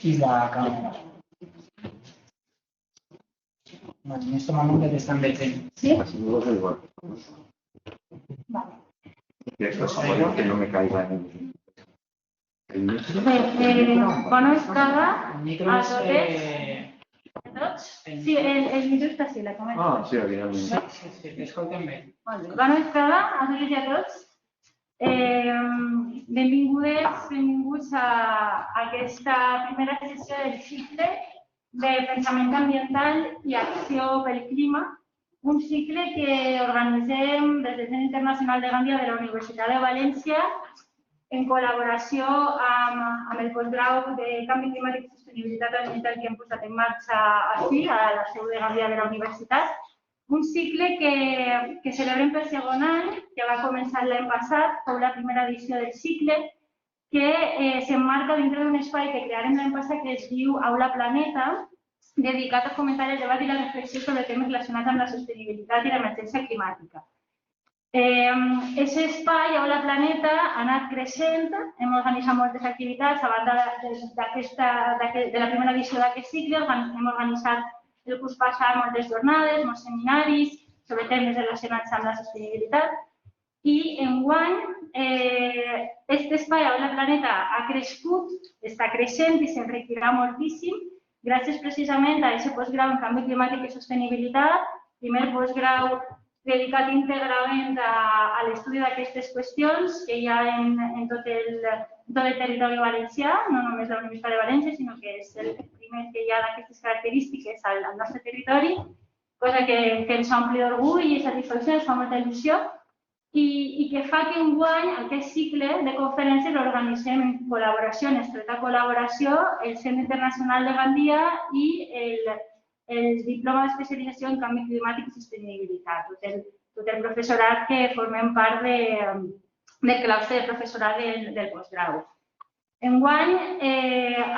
y la cámara. Bueno, en este momento te están deteniendo. ¿Sí? Así luego es igual. Vale. Que esto es que no me caiga en el micro. Bona escada El micro a es... tots. Sí, el micro està així, la càmera. Ah, sí, evidentment. Sí, escolten bé. Bona escada a totes i a tots. Benvinguts a aquesta primera sessió del cicle de pensament ambiental i acció pel clima, un cicle que organitzem des del Centre Internacional de Gàndia de la Universitat de València en col·laboració amb el postgrau de Canvi Climàtic i Sostenibilitat Ambiental que hem posat en marxa aquí, a la seu de Gàndia de la Universitat. Un cicle que celebrem per segon any, que va començar l'any passat, fou la primera edició del cicle, que s'emmarca dintre d'un espai que crearem l'any passat que es diu Aula Planeta, dedicat a fomentar el debat i la reflexió sobre temes relacionats amb la sostenibilitat i l'emergència climàtica. Aquest espai, Aula Planeta, ha anat creixent, hem organitzat moltes activitats, a banda de la primera edició d'aquest cicle, hem organitzat el curs passat moltes jornades, molts seminaris sobre temes relacionats amb la sostenibilitat i enguany aquest espai Aula Planeta ha crescut, està creixent i s'enriquirà moltíssim gràcies precisament a aquest postgrau en canvi climàtic i sostenibilitat, primer postgrau dedicat íntegrament a l'estudi d'aquestes qüestions que hi ha en tot el territori valencià, no només la Universitat de València, sinó que és el primer que hi ha d'aquestes característiques al nostre territori, cosa que ens ompli d'orgull i satisfacció, ens fa molta il·lusió, i que fa que enguany aquest cicle de conferències l'organitzem en col·laboració, en estreta col·laboració, el Centre Internacional de Gandia i el diploma d'especialització en canvi climàtic i sostenibilitat, tot el professorat que formem part del claustre de professorat del postgrau. Enguany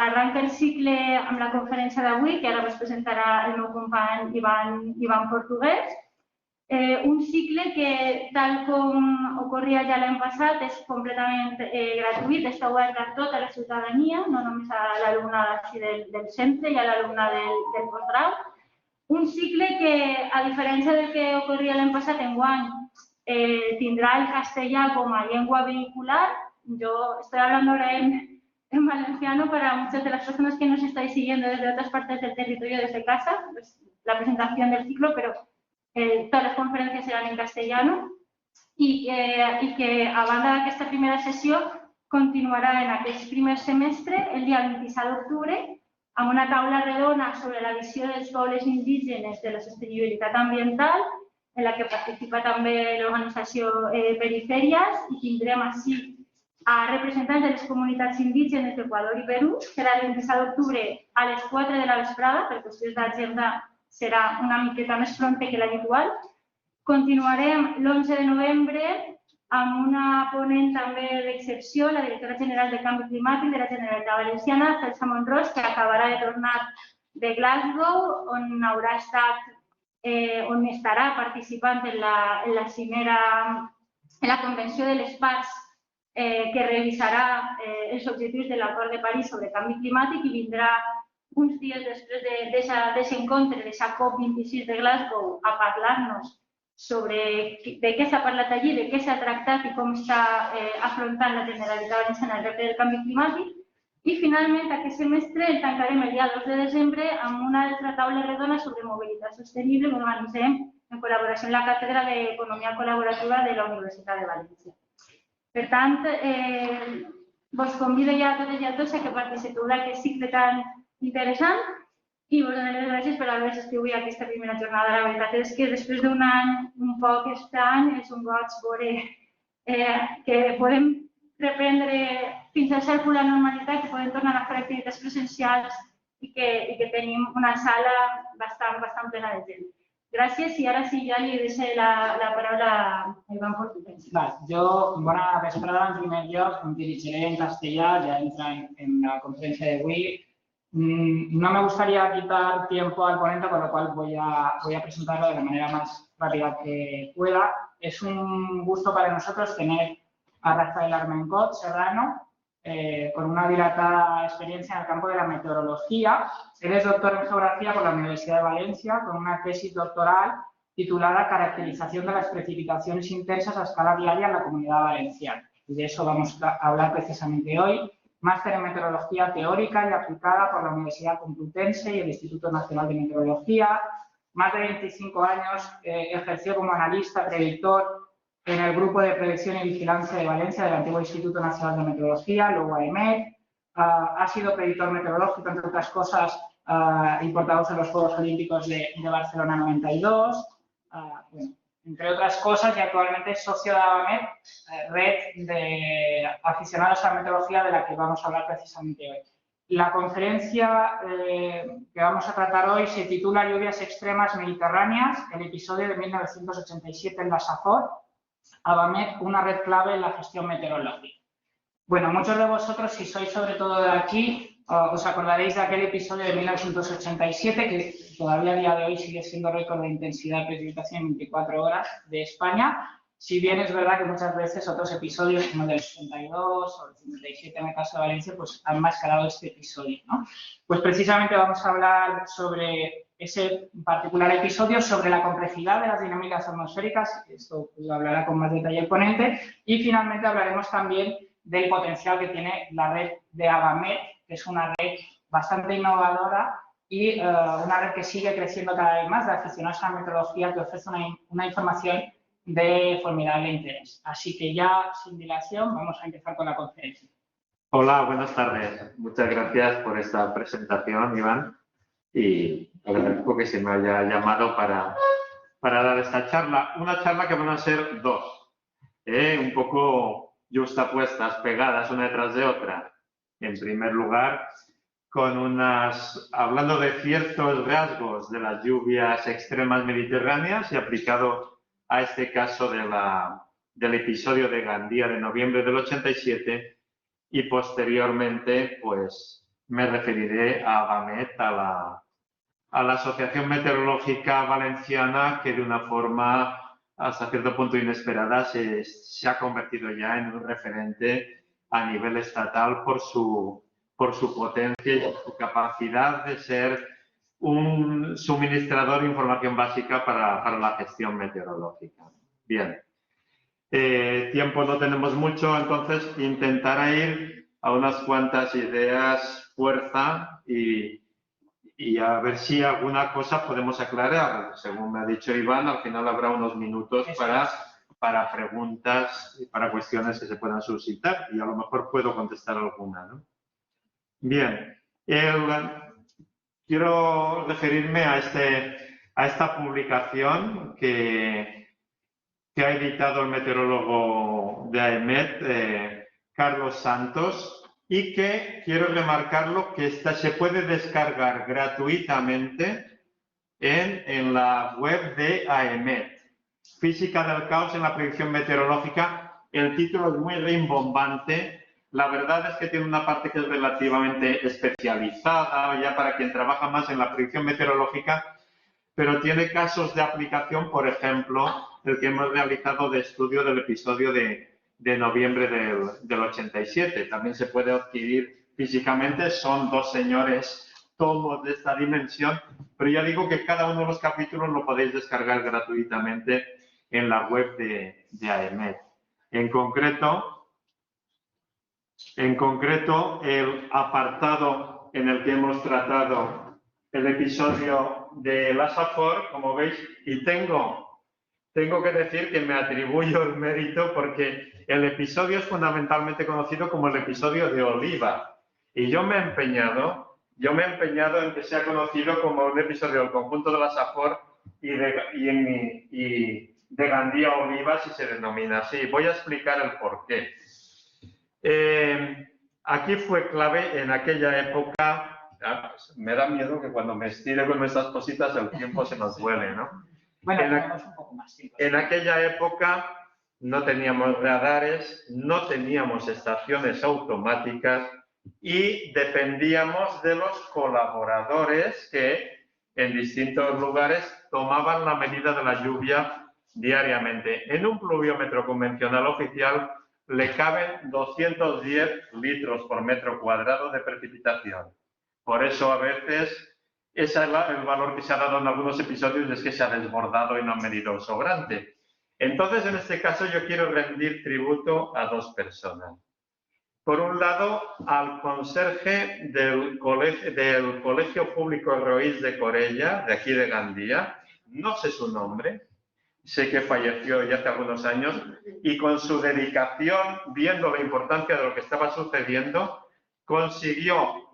arranca el cicle amb la conferència d'avui, que ara us presentarà el meu company Ivan Portuguès, un cicle que, tal com ocorria ja l'any passat, és completament gratuït, està obert a tota la ciutadania, no només a l'alumnat del centre i a l'alumnat del postgrau. Un cicle que, a diferència del que ocorria l'any passat, enguany tindrà el castellà com a llengua vehicular. Yo estoy hablando ahora en valenciano para muchas de las personas que nos estáis siguiendo desde otras partes del territorio desde casa, pues, la presentación del ciclo, pero todas las conferències seran en castellano i que a banda d'aquesta primera sessió continuarà en aquest primer semestre el dia 27 d'octubre amb una taula redona sobre la visió dels pobles indígenes de la sostenibilitat ambiental en la que participa també l'organització Perifèries i tindrem així a representants de les comunitats indígenes d'Equador i Perú. Serà el 27 d'octubre a les 4 de la vesprada, per qüestions d'agenda serà una miqueta més prompte que l'habitual. Continuarem l'11 de novembre amb una ponent també d'excepció, la directora general de Canvi Climàtic de la Generalitat Valenciana, Celsa Monrós, que acabarà de tornar de Glasgow, on estarà participant en la cimera, en la convenció de les parts que revisarà els objectius de l'Acord de París sobre canvi climàtic i vindrà uns dies després d'aquest encontre, d'aquesta COP26 de Glasgow, a parlar-nos sobre de què s'ha parlat allí, de què s'ha tractat i com està afrontant la Generalitat Valenciana el repte del canvi climàtic. I finalment, aquest semestre el tancarem el dia 2 de desembre amb una altra taula redona sobre mobilitat sostenible que organitzem en col·laboració amb la Càtedra d'Economia Col·laborativa de la Universitat de València. Per tant, vos convido ja a totes i a tots a que participeu d'aquest cicle tan interessant i vos donaré les gràcies per haver assistit avui a aquesta primera jornada. La veritat és que després d'un any un poc estrany és un goig veure que podem reprendre fins a cert punt la normalitat, que podem tornar a fer activitats presencials i que tenim una sala bastant plena de gent. Gràcies i ara sí, ja li deixo la paraula a Ivan Portuguès. Jo, bona vesprada, en primer lloc, em dirigiré en castellà, ya entra en la conferencia de hoy. No me gustaría quitar tiempo al ponente, con lo cual voy a presentarlo de la manera más rápida que pueda. Es un gusto para nosotros tener a Rafael Armencot Serrano, con una dilatada experiencia en el campo de la meteorología. Él es doctor en geografía por la Universidad de Valencia, con una tesis doctoral titulada Caracterización de las precipitaciones intensas a escala diaria en la Comunidad Valenciana. Y de eso vamos a hablar precisamente hoy. Máster en Meteorología Teórica y Aplicada por la Universidad Complutense y el Instituto Nacional de Meteorología. Más de 25 años ejerció como analista predictor en el Grupo de Predicción y Vigilancia de Valencia del antiguo Instituto Nacional de Meteorología, luego AEMET. Ha sido predictor meteorológico, entre otras cosas, y portavoz en los Juegos Olímpicos de Barcelona 92. Bueno, entre otras cosas, y actualmente es socio de ABAMET, red de aficionados a la meteorología, de la que vamos a hablar precisamente hoy. La conferencia que vamos a tratar hoy se titula Lluvias extremas mediterráneas, el episodio de 1987 en la Safor, ABAMET, una red clave en la gestión meteorológica. Bueno, muchos de vosotros, si sois sobre todo de aquí, os acordaréis de aquel episodio de 1987, que todavía a día de hoy sigue siendo récord de intensidad de precipitación en 24 horas de España, si bien es verdad que muchas veces otros episodios, como el del 82 o el 57 en el caso de Valencia, pues han mascarado este episodio, ¿no? Pues precisamente vamos a hablar sobre ese particular episodio, sobre la complejidad de las dinámicas atmosféricas, esto lo hablará con más detalle el ponente, y finalmente hablaremos también del potencial que tiene la red de ABAMET, que es una red bastante innovadora y una red que sigue creciendo cada vez más de aficionados a la meteorología, que ofrece una información de formidable interés. Así que ya, sin dilación, vamos a empezar con la conferencia. Hola, buenas tardes. Muchas gracias por esta presentación, Iván, y agradezco que se me haya llamado para dar esta charla. Una charla que van a ser dos, un poco justapuestas, pegadas una detrás de otra. En primer lugar, hablando de ciertos rasgos de las lluvias extremas mediterráneas y aplicado a este caso del episodio de Gandía de noviembre del 87, y posteriormente pues me referiré a ABAMET, a la Asociación Meteorológica Valenciana, que de una forma hasta cierto punto inesperada se ha convertido ya en un referente a nivel estatal por su potencia y su capacidad de ser un suministrador de información básica para la gestión meteorológica. Bien, tiempo no tenemos mucho, entonces intentaré ir a unas cuantas ideas fuerza y a ver si alguna cosa podemos aclarar. Según me ha dicho Iván, al final habrá unos minutos para preguntas y para cuestiones que se puedan suscitar y a lo mejor puedo contestar alguna, ¿no? Bien, quiero referirme a esta publicación que ha editado el meteorólogo de AEMET, Carlos Santos, y que quiero remarcarlo que se puede descargar gratuitamente en la web de AEMET. Física del caos en la predicción meteorológica. El título es muy rimbombante. La verdad es que tiene una parte que es relativamente especializada, ya para quien trabaja más en la predicción meteorológica, pero tiene casos de aplicación, por ejemplo, el que hemos realizado de estudio del episodio de noviembre del 87. También se puede adquirir físicamente, son 2 señores tomos de esta dimensión, pero ya digo que cada uno de los capítulos lo podéis descargar gratuitamente en la web de AEMET. En concreto, el apartado en el que hemos tratado el episodio de la Safor, como veis, y tengo que decir que me atribuyo el mérito porque el episodio es fundamentalmente conocido como el episodio de Oliva. Y yo me he empeñado en que sea conocido como un episodio del conjunto de la Safor y de Gandía Oliva, si se denomina así. Voy a explicar el porqué. Aquí fue clave en aquella época. Me da miedo que cuando me estire con estas cositas el tiempo se nos vuele, ¿no? Bueno, tenemos un poco más tiempo. En aquella época no teníamos radares, no teníamos estaciones automáticas y dependíamos de los colaboradores que en distintos lugares tomaban la medida de la lluvia diariamente. En un pluviómetro convencional oficial le caben 210 litros por metro cuadrado de precipitación. Por eso a veces ese es el valor que se ha dado en algunos episodios, es que se ha desbordado y no ha medido el sobrante. Entonces, en este caso, yo quiero rendir tributo a dos personas. Por un lado, al conserje del Colegio Público Roís de Corella, de aquí de Gandía, no sé su nombre, sé que falleció ya hace algunos años, y con su dedicación, viendo la importancia de lo que estaba sucediendo, consiguió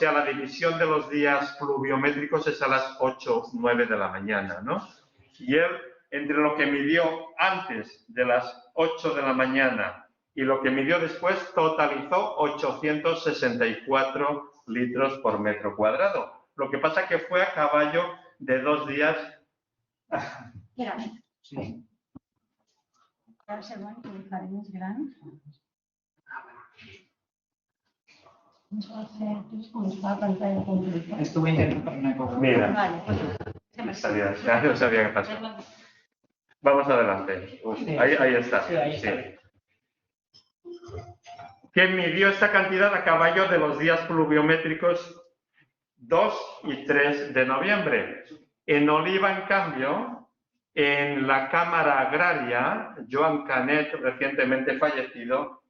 la división de los días pluviométricos es a las 8 o 9 de la mañana, ¿no? Y él, entre lo que midió antes de las 8 de la mañana y lo que midió después, totalizó 864 litros por metro cuadrado. Lo que pasa que fue a caballo de 2 días. Sí. Ara segon, que ho faré més gran. Ens pot fer com es fa a pantalla completa. Estuve intentando por una cosa. Mira, Vale, pues ya no sabía qué pasó. Vamos adelante. Sí. Ahí está. Sí, ahí está. Sí. Que midió esta cantidad a caballo de los días pluviométricos 2 y 3 de noviembre. En Oliva, en cambio, en la Cámara Agraria, Joan Canet, recientemente fallecido,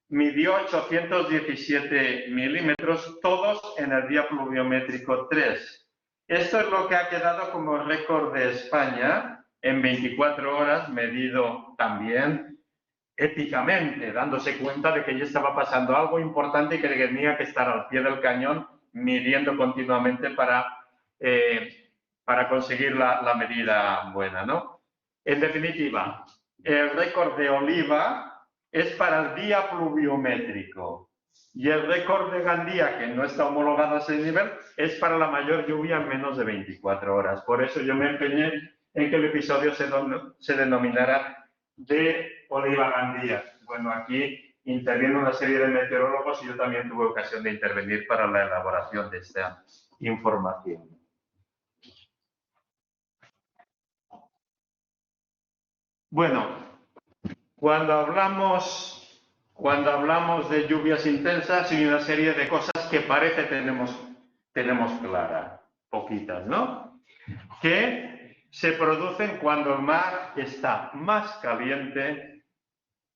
midió 817 milímetros, todos en el día pluviométrico 3. Esto es lo que ha quedado como récord de España en 24 horas, medido también éticamente, dándose cuenta de que ya estaba pasando algo importante y que tenía que estar al pie del cañón midiendo continuamente para conseguir la medida buena, ¿no? En definitiva, el récord de Oliva es para el día pluviométrico y el récord de Gandía, que no está homologado a ese nivel, es para la mayor lluvia en menos de 24 horas. Por eso yo me empeñé en que el episodio se denominara de Oliva Gandía. Bueno, aquí interviene una serie de meteorólogos y yo también tuve ocasión de intervenir para la elaboración de esta información. Bueno, cuando hablamos de lluvias intensas hay una serie de cosas que parece tenemos claras, poquitas, ¿no? Que se producen cuando el mar está más caliente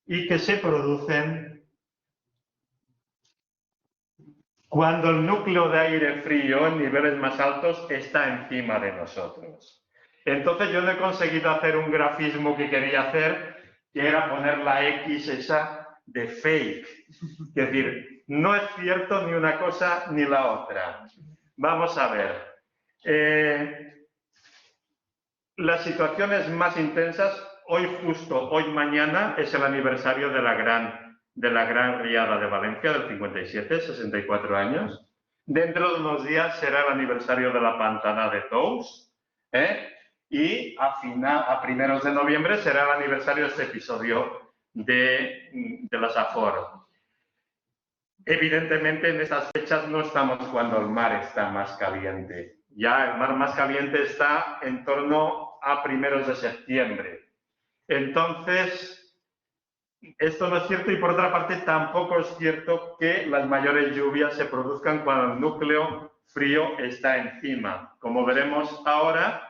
y que se producen cuando el núcleo de aire frío en niveles más altos está encima de nosotros. Entonces yo no he conseguido hacer un grafismo que quería hacer, que era poner la X esa de fake. Es decir, no es cierto ni una cosa ni la otra. Vamos a ver. Las situaciones más intensas, hoy mañana, es el aniversario de la gran riada de Valencia del 57, 64 años. Dentro de unos días será el aniversario de la Pantana de Tous, y a primeros de noviembre será el aniversario de este episodio de la Safor. Evidentemente, en estas fechas no estamos cuando el mar está más caliente. Ya el mar más caliente está en torno a primeros de septiembre. Entonces, esto no es cierto y por otra parte tampoco es cierto que las mayores lluvias se produzcan cuando el núcleo frío está encima. Como veremos ahora,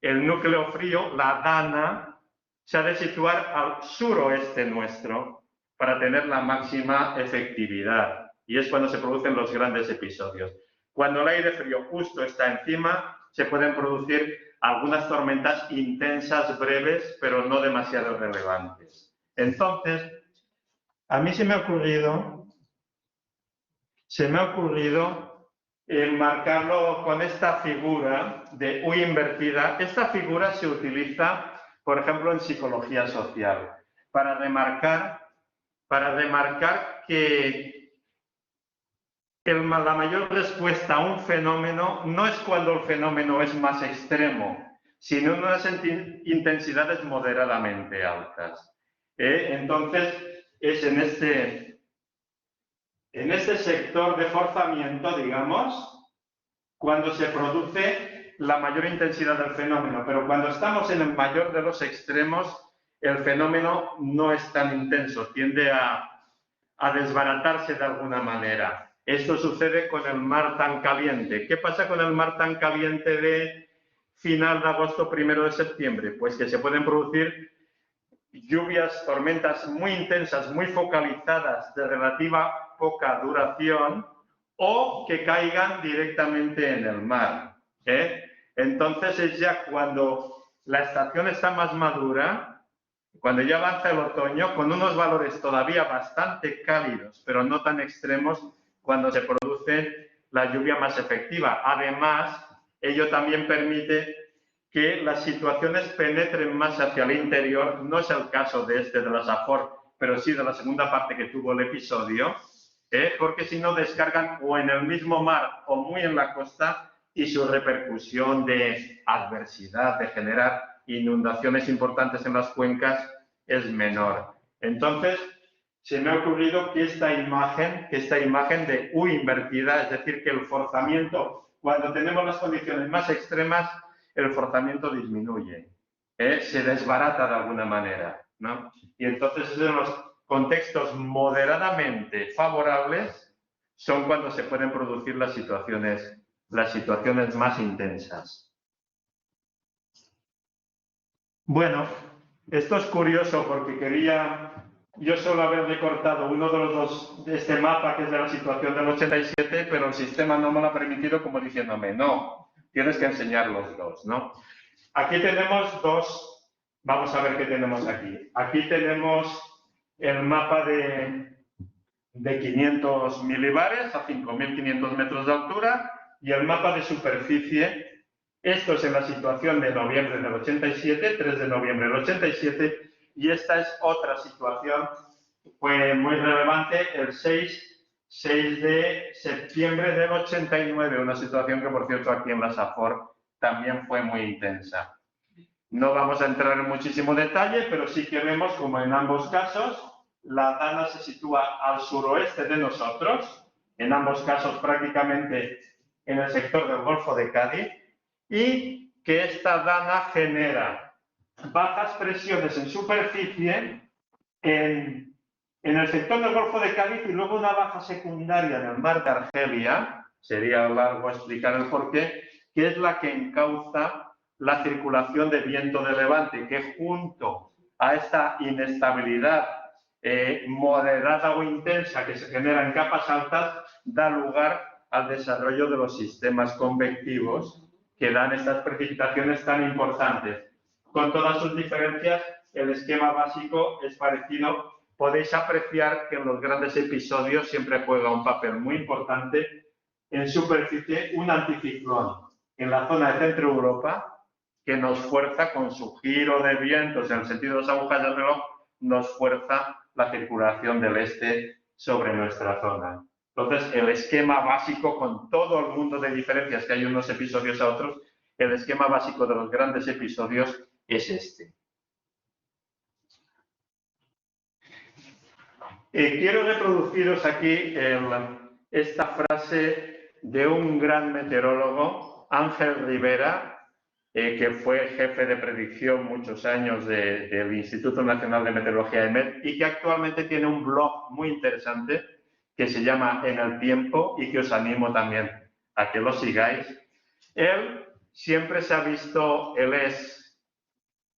el núcleo frío, la Dana, se ha de situar al suroeste nuestro para tener la máxima efectividad. Y es cuando se producen los grandes episodios. Cuando el aire frío justo está encima, se pueden producir algunas tormentas intensas, breves, pero no demasiado relevantes. Entonces, a mí se me ha ocurrido enmarcarlo con esta figura de U invertida. Esta figura se utiliza, por ejemplo, en psicología social, para remarcar que la mayor respuesta a un fenómeno no es cuando el fenómeno es más extremo, sino en unas intensidades moderadamente altas. Entonces, es en este sector de forzamiento, digamos, cuando se produce la mayor intensidad del fenómeno, pero cuando estamos en el mayor de los extremos, el fenómeno no es tan intenso, tiende a desbaratarse de alguna manera. Esto sucede con el mar tan caliente. ¿Qué pasa con el mar tan caliente de final de agosto, 1 de septiembre? Pues que se pueden producir lluvias, tormentas muy intensas, muy focalizadas, de relativa poca duración, o que caigan directamente en el mar. Entonces es ya cuando la estación está más madura, cuando ya avanza el otoño, con unos valores todavía bastante cálidos, pero no tan extremos, cuando se produce la lluvia más efectiva. Además, ello también permite que las situaciones penetren más hacia el interior. No es el caso de la Safor, pero sí de la segunda parte que tuvo el episodio, porque si no descargan o en el mismo mar o muy en la costa, y su repercusión de adversidad, de generar inundaciones importantes en las cuencas, es menor. Entonces, se me ha ocurrido que esta imagen de U invertida, es decir, que el forzamiento, cuando tenemos las condiciones más extremas, el forzamiento disminuye, se desbarata de alguna manera, ¿no? Y entonces, en los contextos moderadamente favorables, son cuando se pueden producir las situaciones más intensas. Bueno, esto es curioso porque yo solo haber recortado uno de los dos de este mapa, que es de la situación del 87, pero el sistema no me lo ha permitido, como diciéndome, no, tienes que enseñar los dos, ¿no? Aquí tenemos dos, vamos a ver qué tenemos aquí. Aquí tenemos el mapa de 500 milibares a 5.500 metros de altura y el mapa de superficie. Esto es en la situación de noviembre del 87, 3 de noviembre del 87, y esta es otra situación, fue muy relevante, el 6 de septiembre del 89, una situación que, por cierto, aquí en la Safor también fue muy intensa. No vamos a entrar en muchísimo detalle, pero sí que vemos como en ambos casos la Dana se sitúa al suroeste de nosotros, en ambos casos prácticamente en el sector del Golfo de Cádiz, y que esta Dana genera bajas presiones en superficie en el sector del Golfo de Cádiz y luego una baja secundaria en el mar de Argelia, sería largo explicar el porqué, que es la que encauza la circulación de viento de levante, que junto a esta inestabilidad moderada o intensa que se genera en capas altas, da lugar al desarrollo de los sistemas convectivos que dan estas precipitaciones tan importantes. Con todas sus diferencias, el esquema básico es parecido. Podéis apreciar que en los grandes episodios siempre juega un papel muy importante en superficie un anticiclón en la zona de Centro Europa, que nos fuerza con su giro de vientos en el sentido de las agujas del reloj, nos fuerza la circulación del este sobre nuestra zona. Entonces, el esquema básico, con todo el mundo de diferencias que hay unos episodios a otros, el esquema básico de los grandes episodios es este. Quiero reproduciros aquí esta frase de un gran meteorólogo, Ángel Rivera, que fue jefe de predicción muchos años del Instituto Nacional de Meteorología EMET y que actualmente tiene un blog muy interesante que se llama En el Tiempo y que os animo también a que lo sigáis. Él siempre se ha visto, él es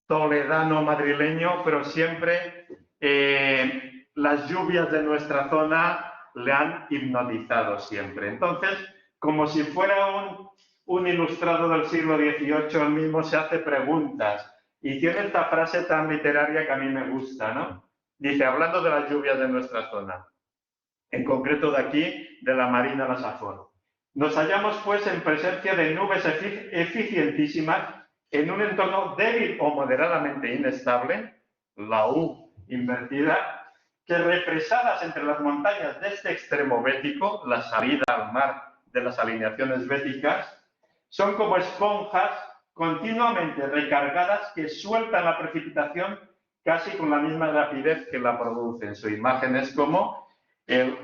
toledano madrileño, pero siempre las lluvias de nuestra zona le han hipnotizado siempre. Entonces, como si fuera un ilustrado del siglo XVIII, él mismo se hace preguntas y tiene esta frase tan literaria que a mí me gusta, ¿no? Dice, hablando de las lluvias de nuestra zona, en concreto de aquí, de la Marina La Safor. Nos hallamos, pues, en presencia de nubes eficientísimas en un entorno débil o moderadamente inestable, la U invertida, que represadas entre las montañas de este extremo bético, la salida al mar de las alineaciones béticas, son como esponjas continuamente recargadas que sueltan la precipitación casi con la misma rapidez que la producen. Su imagen es como el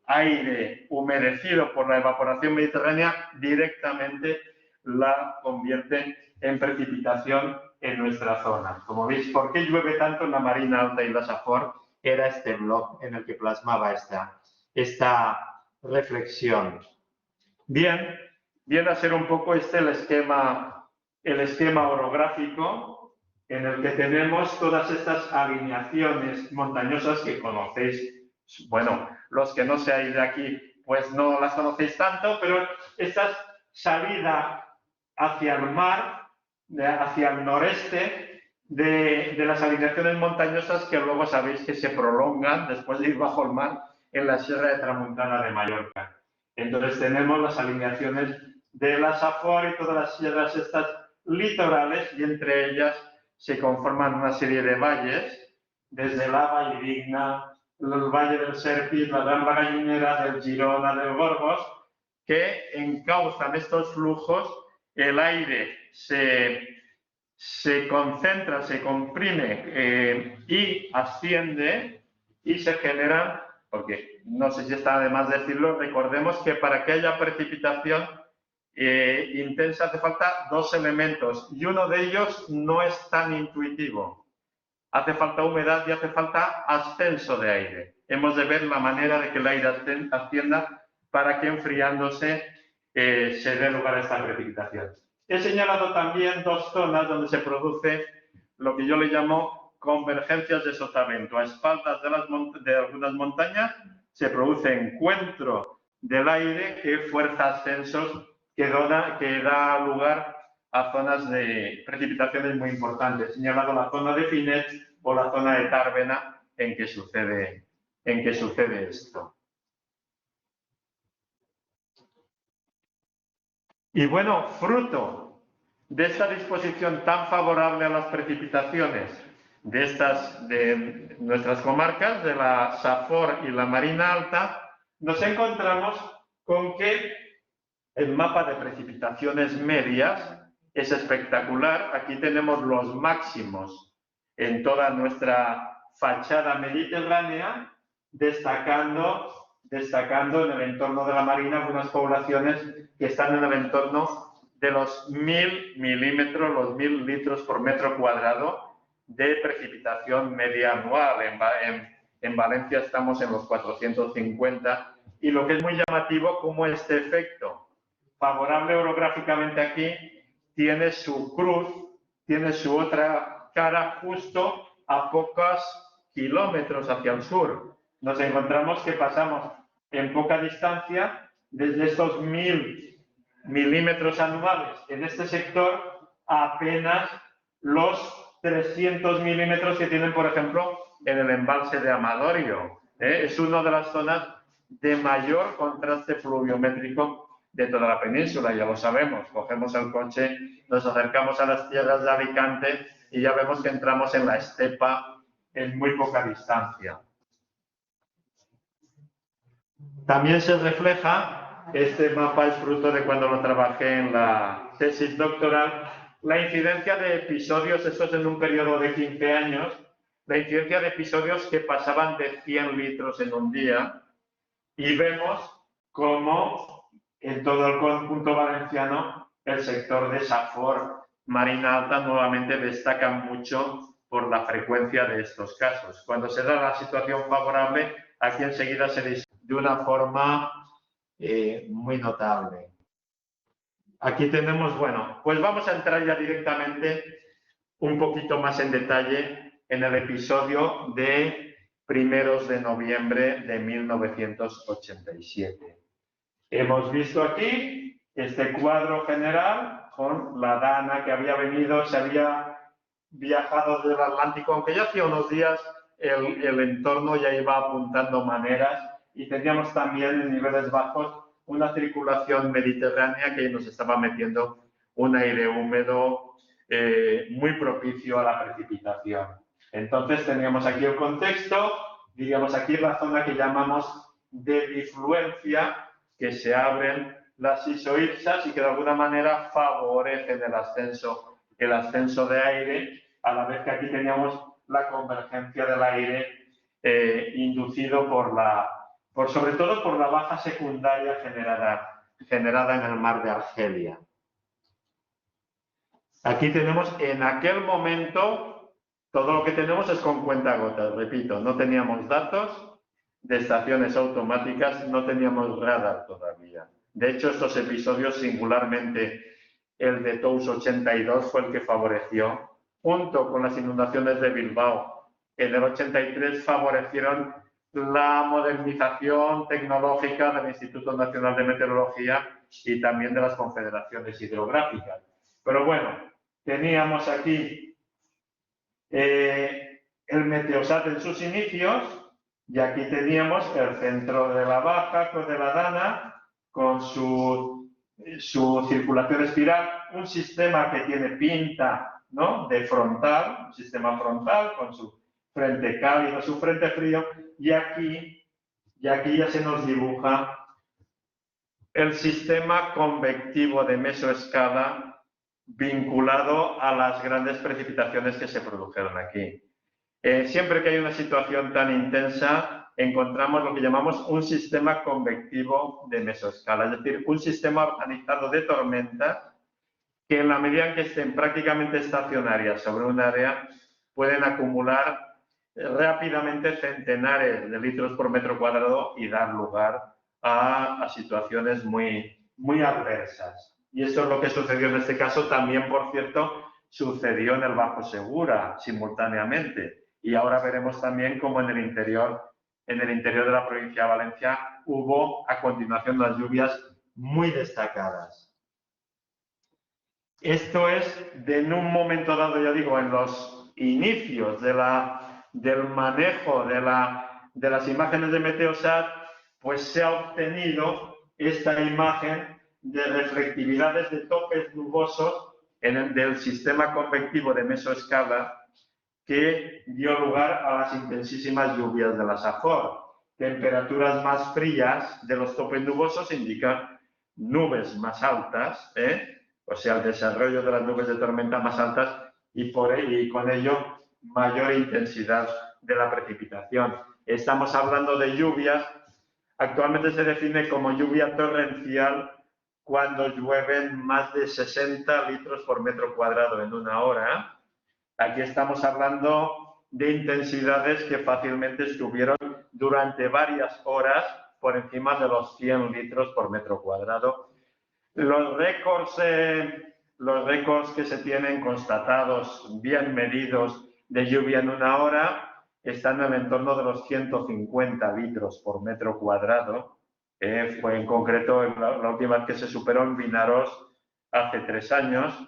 aire humedecido por la evaporación mediterránea directamente la convierte en precipitación en nuestra zona. Como veis, ¿por qué llueve tanto en la Marina Alta y la Safor? Era este blog en el que plasmaba esta reflexión. Bien, viene a ser un poco el esquema orográfico en el que tenemos todas estas alineaciones montañosas que conocéis. Bueno, los que no seáis de aquí, pues no las conocéis tanto, pero esta salida hacia el mar, hacia el noreste, de las alineaciones montañosas que luego sabéis que se prolongan después de ir bajo el mar en la Sierra de Tramuntana de Mallorca. Entonces tenemos las alineaciones de la Safor y todas las sierras estas litorales, y entre ellas se conforman una serie de valles, desde la Valldigna, el Valle del Serpis, la Rambla Gallinera, del Girona, del Gorgos, que encauzan estos flujos, el aire se concentra, se comprime y asciende y se generan, porque no sé si está de más decirlo, recordemos que para que haya precipitación intensa hace falta dos elementos y uno de ellos no es tan intuitivo. Hace falta humedad y hace falta ascenso de aire. Hemos de ver la manera de que el aire ascienda para que enfriándose se dé lugar a esta precipitación. He señalado también dos zonas donde se produce lo que yo le llamo convergencias de sotavento. A espaldas de algunas montañas se produce encuentro del aire que fuerza ascensos que da lugar a zonas de precipitaciones muy importantes. He señalado la zona de Finet o la zona de Tàrbena en que sucede esto. Y bueno, fruto de esta disposición tan favorable a las precipitaciones de nuestras comarcas, de la Safor y la Marina Alta, nos encontramos con que el mapa de precipitaciones medias es espectacular. Aquí tenemos los máximos en toda nuestra fachada mediterránea, destacando en el entorno de la Marina algunas poblaciones que están en el entorno de los 1000 milímetros, los 1000 litros por metro cuadrado de precipitación media anual. En Valencia estamos en los 450, y lo que es muy llamativo, como este efecto favorable orográficamente aquí tiene su cruz, tiene su otra cara justo a pocos kilómetros hacia el sur. Nos encontramos que pasamos en poca distancia desde estos 1000 milímetros anuales en este sector a apenas los 300 milímetros que tienen, por ejemplo, en el embalse de Amador. Es una de las zonas de mayor contraste pluviométrico de toda la península, ya lo sabemos. Cogemos el coche, nos acercamos a las tierras de Alicante y ya vemos que entramos en la estepa en muy poca distancia. También se refleja, este mapa es fruto de cuando lo trabajé en la tesis doctoral, la incidencia de episodios, esto es en un periodo de 15 años, la incidencia de episodios que pasaban de 100 litros en un día, y vemos cómo en todo el conjunto valenciano el sector de Safor, Marina Alta, nuevamente destaca mucho por la frecuencia de estos casos. Cuando se da la situación favorable, aquí enseguida se dice de una forma muy notable. Aquí tenemos, bueno, pues vamos a entrar ya directamente un poquito más en detalle en el episodio de primeros de noviembre de 1987. Hemos visto aquí este cuadro general con la Dana que había venido, se había viajado del Atlántico, aunque ya hacía unos días el entorno ya iba apuntando maneras, y teníamos también en niveles bajos una circulación mediterránea que nos estaba metiendo un aire húmedo muy propicio a la precipitación. Entonces teníamos aquí el contexto, diríamos aquí la zona que llamamos de difluencia, que se abren las isoipsas y que de alguna manera favorecen el ascenso de aire, a la vez que aquí teníamos la convergencia del aire inducido sobre todo por la baja secundaria generada en el mar de Argelia. Aquí tenemos, en aquel momento, todo lo que tenemos es con cuentagotas, repito, no teníamos datos de estaciones automáticas, no teníamos radar todavía. De hecho, estos episodios, singularmente el de Tous 82, fue el que favoreció, junto con las inundaciones de Bilbao. En el 83 favorecieron la modernización tecnológica del Instituto Nacional de Meteorología y también de las confederaciones hidrográficas. Pero bueno, teníamos aquí el Meteosat en sus inicios y aquí teníamos el centro de la Baja, de la Dana, con su circulación espiral, un sistema que tiene pinta, ¿no?, de frontal, un sistema frontal con su frente cálido, su frente frío, y aquí ya se nos dibuja el sistema convectivo de mesoescala vinculado a las grandes precipitaciones que se produjeron aquí. Siempre que hay una situación tan intensa, encontramos lo que llamamos un sistema convectivo de mesoescala, es decir, un sistema organizado de tormentas que en la medida en que estén prácticamente estacionarias sobre un área, pueden acumular rápidamente centenares de litros por metro cuadrado y dar lugar a situaciones muy adversas. Y esto es lo que sucedió en este caso. También, por cierto, sucedió en el Bajo Segura simultáneamente. Y ahora veremos también cómo en el interior de la provincia de Valencia hubo a continuación unas lluvias muy destacadas. Esto es en un momento dado, ya digo, en los inicios del manejo de las imágenes de Meteosat, pues se ha obtenido esta imagen de reflectividades de topes nubosos del sistema convectivo de mesoescala que dio lugar a las intensísimas lluvias de la Safor. Temperaturas más frías de los topes nubosos indican nubes más altas, o sea, el desarrollo de las nubes de tormenta más altas y con ello mayor intensidad de la precipitación. Estamos hablando de lluvias, actualmente se define como lluvia torrencial cuando llueven más de 60 litros por metro cuadrado en una hora. Aquí estamos hablando de intensidades que fácilmente estuvieron durante varias horas por encima de los 100 litros por metro cuadrado. Los récords que se tienen constatados, bien medidos, de lluvia en una hora, están en el entorno de los 150 litros por metro cuadrado. Fue en concreto la última vez que se superó en Vinaroz hace 3 años,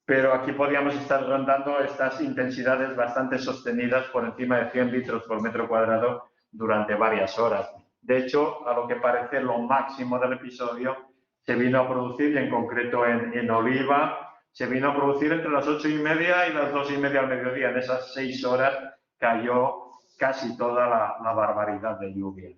pero aquí podríamos estar rondando estas intensidades bastante sostenidas por encima de 100 litros por metro cuadrado durante varias horas. De hecho, a lo que parece lo máximo del episodio se vino a producir, y en concreto en Oliva, se vino a producir entre las 8:30 y las 2:30 al mediodía. En esas 6 horas cayó casi toda la barbaridad de lluvia.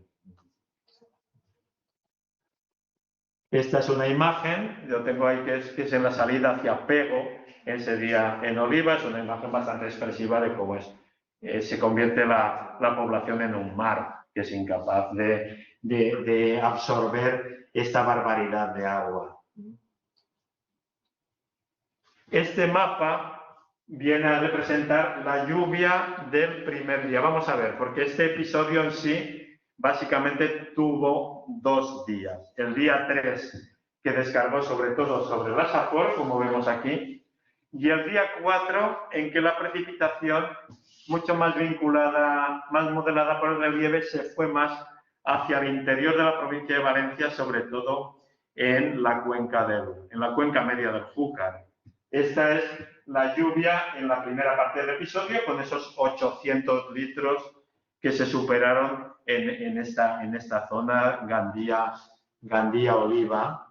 Esta es una imagen, yo tengo ahí que es en la salida hacia Pego, ese día en Oliva. Es una imagen bastante expresiva de cómo se convierte la población en un mar, que es incapaz de absorber esta barbaridad de agua. Este mapa viene a representar la lluvia del primer día. Vamos a ver, porque este episodio en sí básicamente tuvo 2 días. El día 3, que descargó sobre todo sobre la Safor, como vemos aquí, y el día 4, en que la precipitación, mucho más vinculada, más modelada por el relieve, se fue más hacia el interior de la provincia de Valencia, sobre todo en la cuenca media del Júcar. Esta es la lluvia en la primera parte del episodio, con esos 800 litros que se superaron en esta zona Gandía-Oliva.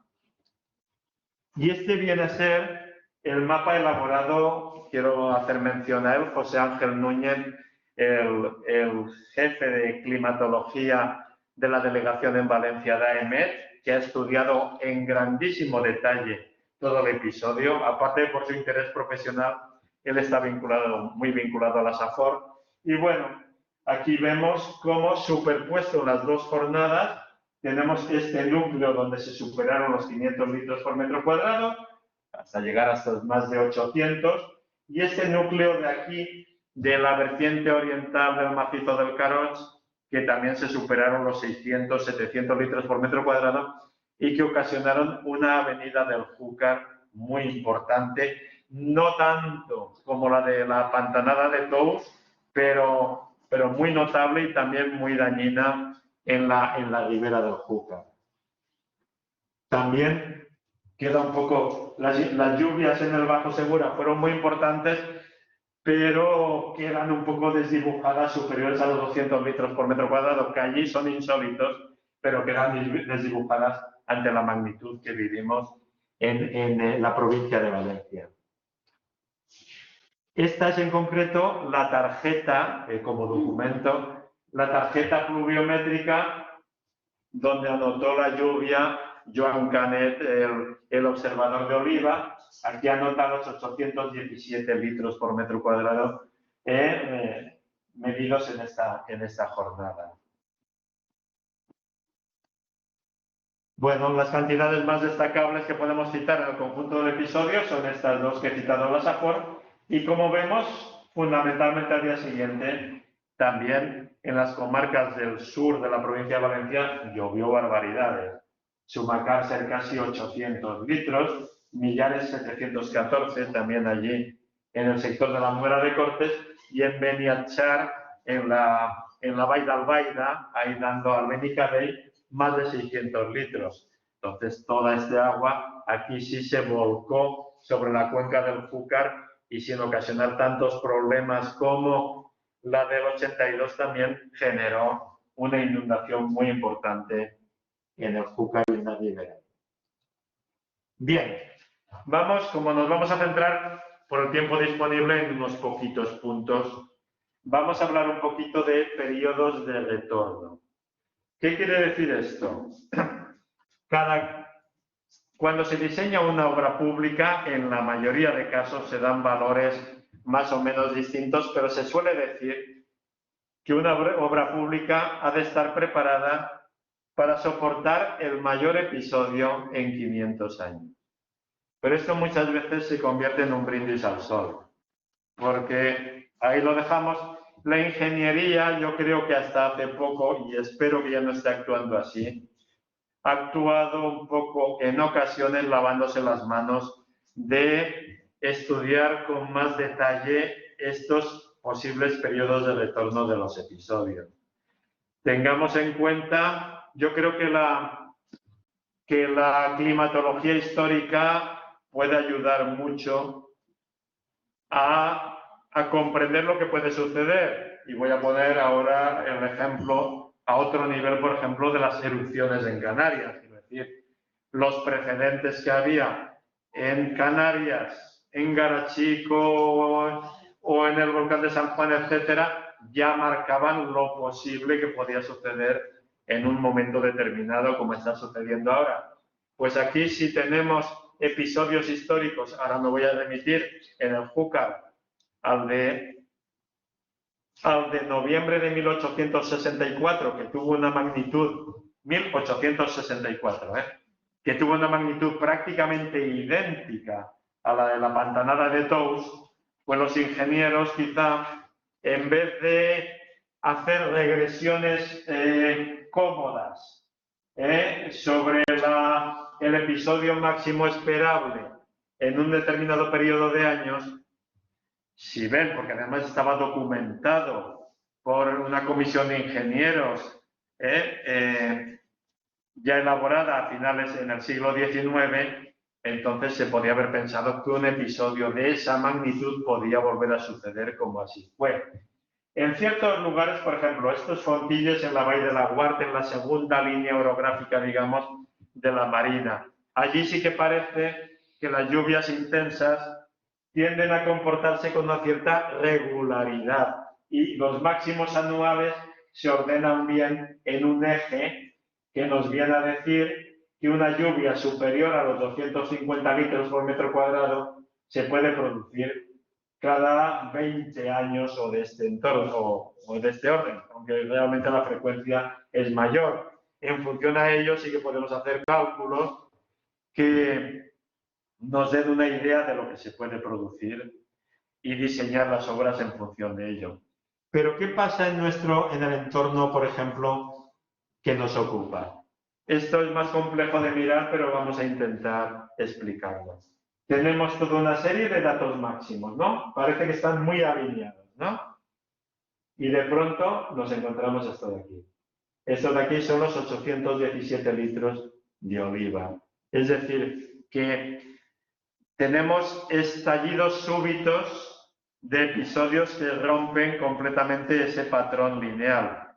Y este viene a ser el mapa elaborado, quiero hacer mención a él, José Ángel Núñez, el jefe de climatología de la delegación en Valencia de AEMET, que ha estudiado en grandísimo detalle todo el episodio. Aparte, por su interés profesional, él está muy vinculado a la Safor. Y bueno, aquí vemos cómo, superpuesto en las 2 jornadas, tenemos este núcleo donde se superaron los 500 litros por metro cuadrado. hasta llegar hasta más de 800. Y este núcleo de aquí, de la vertiente oriental del macizo del Carroig, que también se superaron los 600, 700 litros por metro cuadrado y que ocasionaron una avenida del Júcar muy importante, no tanto como la de la Pantanada de Tous, pero muy notable y también muy dañina en la ribera del Júcar. También queda un poco, las lluvias en el Bajo Segura fueron muy importantes, pero quedan un poco desdibujadas, superiores a los 200 litros por metro cuadrado, que allí son insólitos, pero quedan desdibujadas ante la magnitud que vivimos en la provincia de Valencia. Esta es en concreto la tarjeta, como documento, la tarjeta pluviométrica donde anotó la lluvia Joan Canet, el observador de Oliva. Aquí anota los 817 litros por metro cuadrado medidos en esta jornada. Bueno, las cantidades más destacables que podemos citar en el conjunto del episodio son estas dos que he citado en la SAFOR, y como vemos, fundamentalmente al día siguiente, también en las comarcas del sur de la provincia de Valencia llovió barbaridades. Sumacar casi 800 litros, Millares 714, también allí en el sector de la Muera de Cortes, y en Beniatxar, en la Vall d'Albaida, ahí dando al Benicadell, más de 600 litros. Entonces, toda esta agua aquí sí se volcó sobre la cuenca del Júcar y sin ocasionar tantos problemas como la del 82 también generó una inundación muy importante en el Júcar y en la ribera. Bien, como nos vamos a centrar por el tiempo disponible en unos poquitos puntos, vamos a hablar un poquito de periodos de retorno. ¿Qué quiere decir esto? Cuando se diseña una obra pública, en la mayoría de casos se dan valores más o menos distintos, pero se suele decir que una obra pública ha de estar preparada para soportar el mayor episodio en 500 años. Pero esto muchas veces se convierte en un brindis al sol, porque ahí lo dejamos. La ingeniería, yo creo que hasta hace poco, y espero que ya no esté actuando así, ha actuado un poco en ocasiones lavándose las manos de estudiar con más detalle estos posibles periodos de retorno de los episodios. Tengamos en cuenta, yo creo que la climatología histórica puede ayudar mucho a comprender lo que puede suceder. Y voy a poner ahora el ejemplo a otro nivel, por ejemplo, de las erupciones en Canarias. Es decir, los precedentes que había en Canarias, en Garachico o en el volcán de San Juan, etcétera, ya marcaban lo posible que podía suceder en un momento determinado, como está sucediendo ahora. Pues aquí sí tenemos episodios históricos. Ahora me voy a remitir en el Júcar al de noviembre de 1864, que tuvo una magnitud, 1864, que tuvo una magnitud prácticamente idéntica a la de la Pantanada de Tous. Pues los ingenieros, quizá, en vez de hacer regresiones cómodas sobre el episodio máximo esperable en un determinado periodo de años, si ven, porque además estaba documentado por una comisión de ingenieros ya elaborada a finales en el siglo XIX, entonces se podía haber pensado que un episodio de esa magnitud podía volver a suceder como así fue. En ciertos lugares, por ejemplo, estos fontillos en la Vall de la Guarda, en la segunda línea orográfica, digamos, de la Marina. Allí sí que parece que las lluvias intensas tienden a comportarse con una cierta regularidad y los máximos anuales se ordenan bien en un eje que nos viene a decir que una lluvia superior a los 250 litros por metro cuadrado se puede producir cada 20 años o de este entorno o de este orden, aunque realmente la frecuencia es mayor. En función a ello sí que podemos hacer cálculos que nos den una idea de lo que se puede producir y diseñar las obras en función de ello. Pero ¿qué pasa en el entorno, por ejemplo, que nos ocupa? Esto es más complejo de mirar, pero vamos a intentar explicarlo. Tenemos toda una serie de datos máximos, ¿no? Parece que están muy alineados, ¿no? Y de pronto nos encontramos esto de aquí. Esto de aquí son los 817 litros de oliva. Es decir, que tenemos estallidos súbitos de episodios que rompen completamente ese patrón lineal.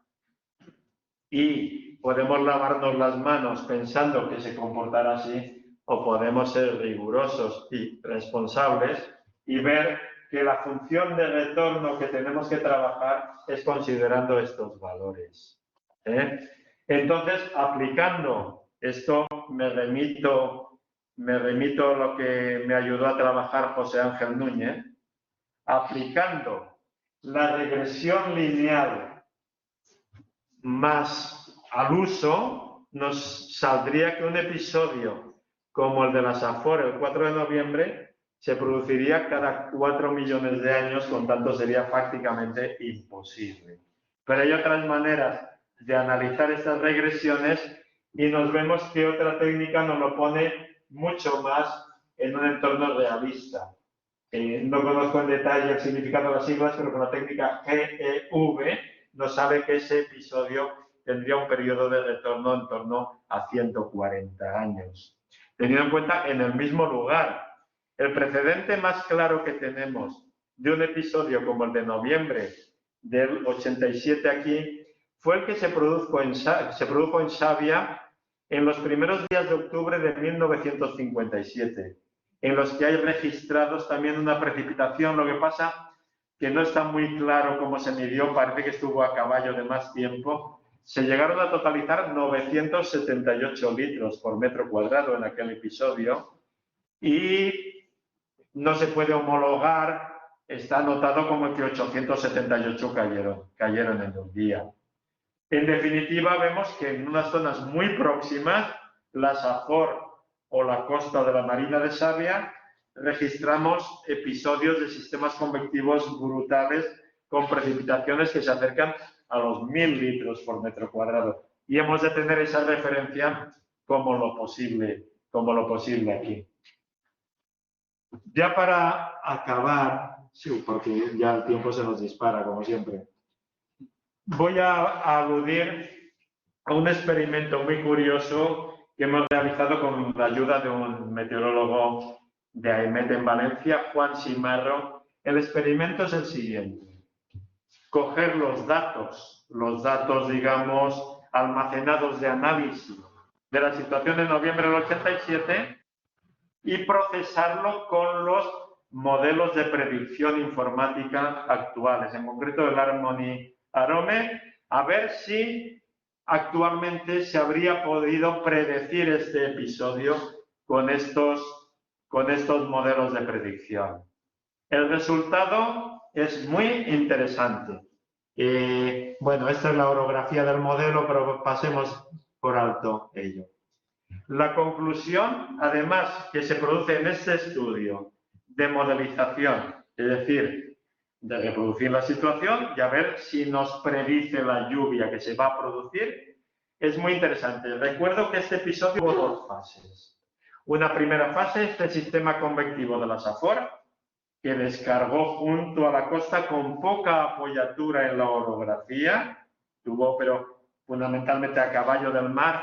Y podemos lavarnos las manos pensando que se comportará así, o podemos ser rigurosos y responsables y ver que la función de retorno que tenemos que trabajar es considerando estos valores. Entonces, aplicando esto, me remito a lo que me ayudó a trabajar José Ángel Núñez, aplicando la regresión lineal más al uso, nos saldría que un episodio como el de la Safor el 4 de noviembre se produciría cada 4 millones de años, con tanto sería prácticamente imposible. Pero hay otras maneras de analizar estas regresiones y nos vemos que otra técnica nos lo pone mucho más en un entorno realista. No conozco en detalle el significado de las siglas, pero con la técnica GEV nos sale que ese episodio tendría un periodo de retorno en torno a 140 años. Teniendo en cuenta en el mismo lugar, el precedente más claro que tenemos de un episodio como el de noviembre del 87 aquí, fue el que se produjo en Xàbia en los primeros días de octubre de 1957, en los que hay registrados también una precipitación. Lo que pasa que no está muy claro cómo se midió, parece que estuvo a caballo de más tiempo. Se llegaron a totalizar 978 litros por metro cuadrado en aquel episodio y no se puede homologar, está anotado como que 878 cayeron en un día. En definitiva, vemos que en unas zonas muy próximas, la Safor o la costa de la Marina de Xàbia, registramos episodios de sistemas convectivos brutales con precipitaciones que se acercan a los 1000 litros por metro cuadrado. Y hemos de tener esa referencia como lo posible aquí. Ya para acabar, sí, porque ya el tiempo se nos dispara, como siempre, voy a aludir a un experimento muy curioso que hemos realizado con la ayuda de un meteorólogo de AEMET en Valencia, Juan Simarro. El experimento es el siguiente: coger los datos, digamos, almacenados de análisis de la situación de noviembre del 87 y procesarlo con los modelos de predicción informática actuales, en concreto el Harmony Arome, a ver si actualmente se habría podido predecir este episodio con estos modelos de predicción. El resultado es muy interesante. Bueno, esta es la orografía del modelo, pero pasemos por alto ello. La conclusión, además, que se produce en este estudio de modelización, es decir, de reproducir la situación y a ver si nos predice la lluvia que se va a producir, es muy interesante. Recuerdo que este episodio tuvo dos fases. Una primera fase, este sistema convectivo de la Safor, que descargó junto a la costa con poca apoyatura en la orografía, pero fundamentalmente a caballo del mar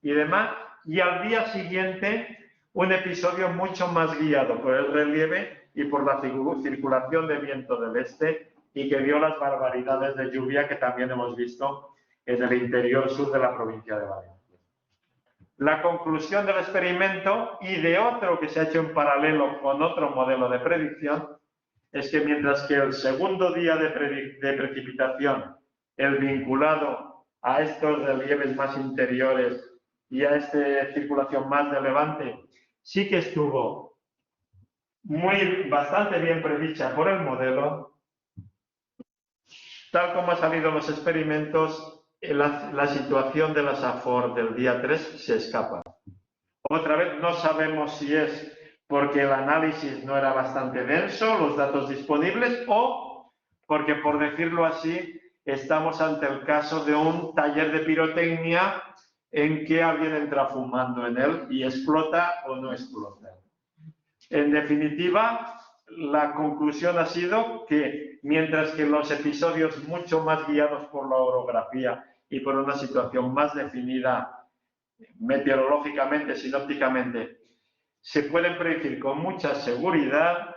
y demás, y al día siguiente un episodio mucho más guiado por el relieve y por la circulación de viento del este, y que dio las barbaridades de lluvia que también hemos visto en el interior sur de la provincia de Valencia. La conclusión del experimento y de otro que se ha hecho en paralelo con otro modelo de predicción es que mientras que el segundo día de precipitación, el vinculado a estos relieves más interiores y a esta circulación más de levante, sí que estuvo bastante bien predicha por el modelo, tal como ha salido en los experimentos, la situación de la Safor del día 3 se escapa. Otra vez no sabemos si es porque el análisis no era bastante denso, los datos disponibles, o porque, por decirlo así, estamos ante el caso de un taller de pirotecnia en que alguien entra fumando en él y explota o no explota. En definitiva, la conclusión ha sido que mientras que los episodios mucho más guiados por la orografía y por una situación más definida meteorológicamente, sinópticamente, se pueden predecir con mucha seguridad,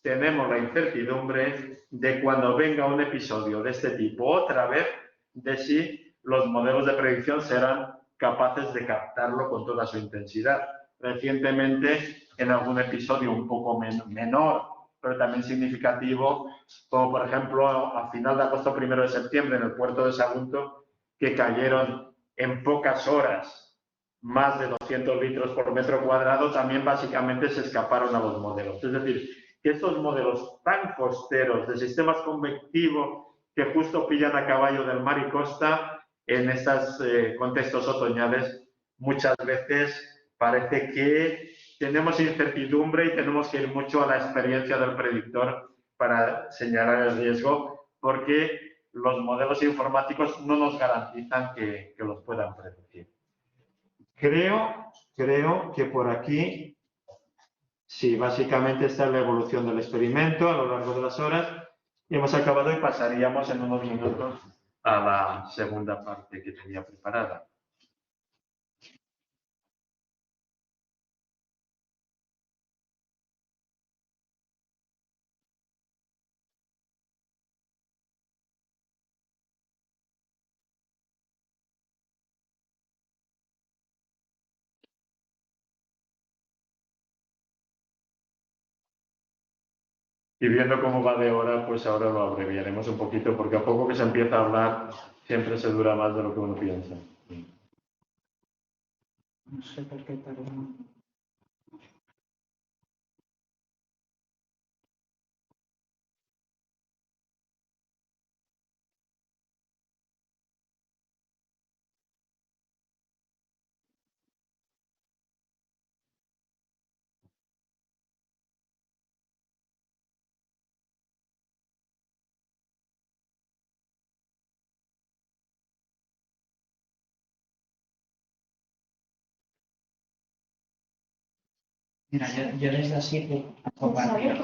tenemos la incertidumbre de cuando venga un episodio de este tipo otra vez, de si los modelos de predicción serán capaces de captarlo con toda su intensidad. Recientemente, en algún episodio un poco menor, pero también significativo, como por ejemplo a final de agosto, 1 de septiembre, en el puerto de Sagunto, que cayeron en pocas horas más de 200 litros por metro cuadrado, también básicamente se escaparon a los modelos. Es decir, que estos modelos tan costeros de sistemas convectivos que justo pillan a caballo del mar y costa en estos contextos otoñales, muchas veces parece que tenemos incertidumbre y tenemos que ir mucho a la experiencia del predictor para señalar el riesgo, porque los modelos informáticos no nos garantizan que los puedan predecir. Creo que por aquí, sí, básicamente esta es la evolución del experimento a lo largo de las horas. Y hemos acabado y pasaríamos en unos minutos a la segunda parte que tenía preparada. Y viendo cómo va de hora, pues ahora lo abreviaremos un poquito, porque a poco que se empieza a hablar, siempre se dura más de lo que uno piensa. No sé por qué tardó. Mira, yo desde así puedo compartir.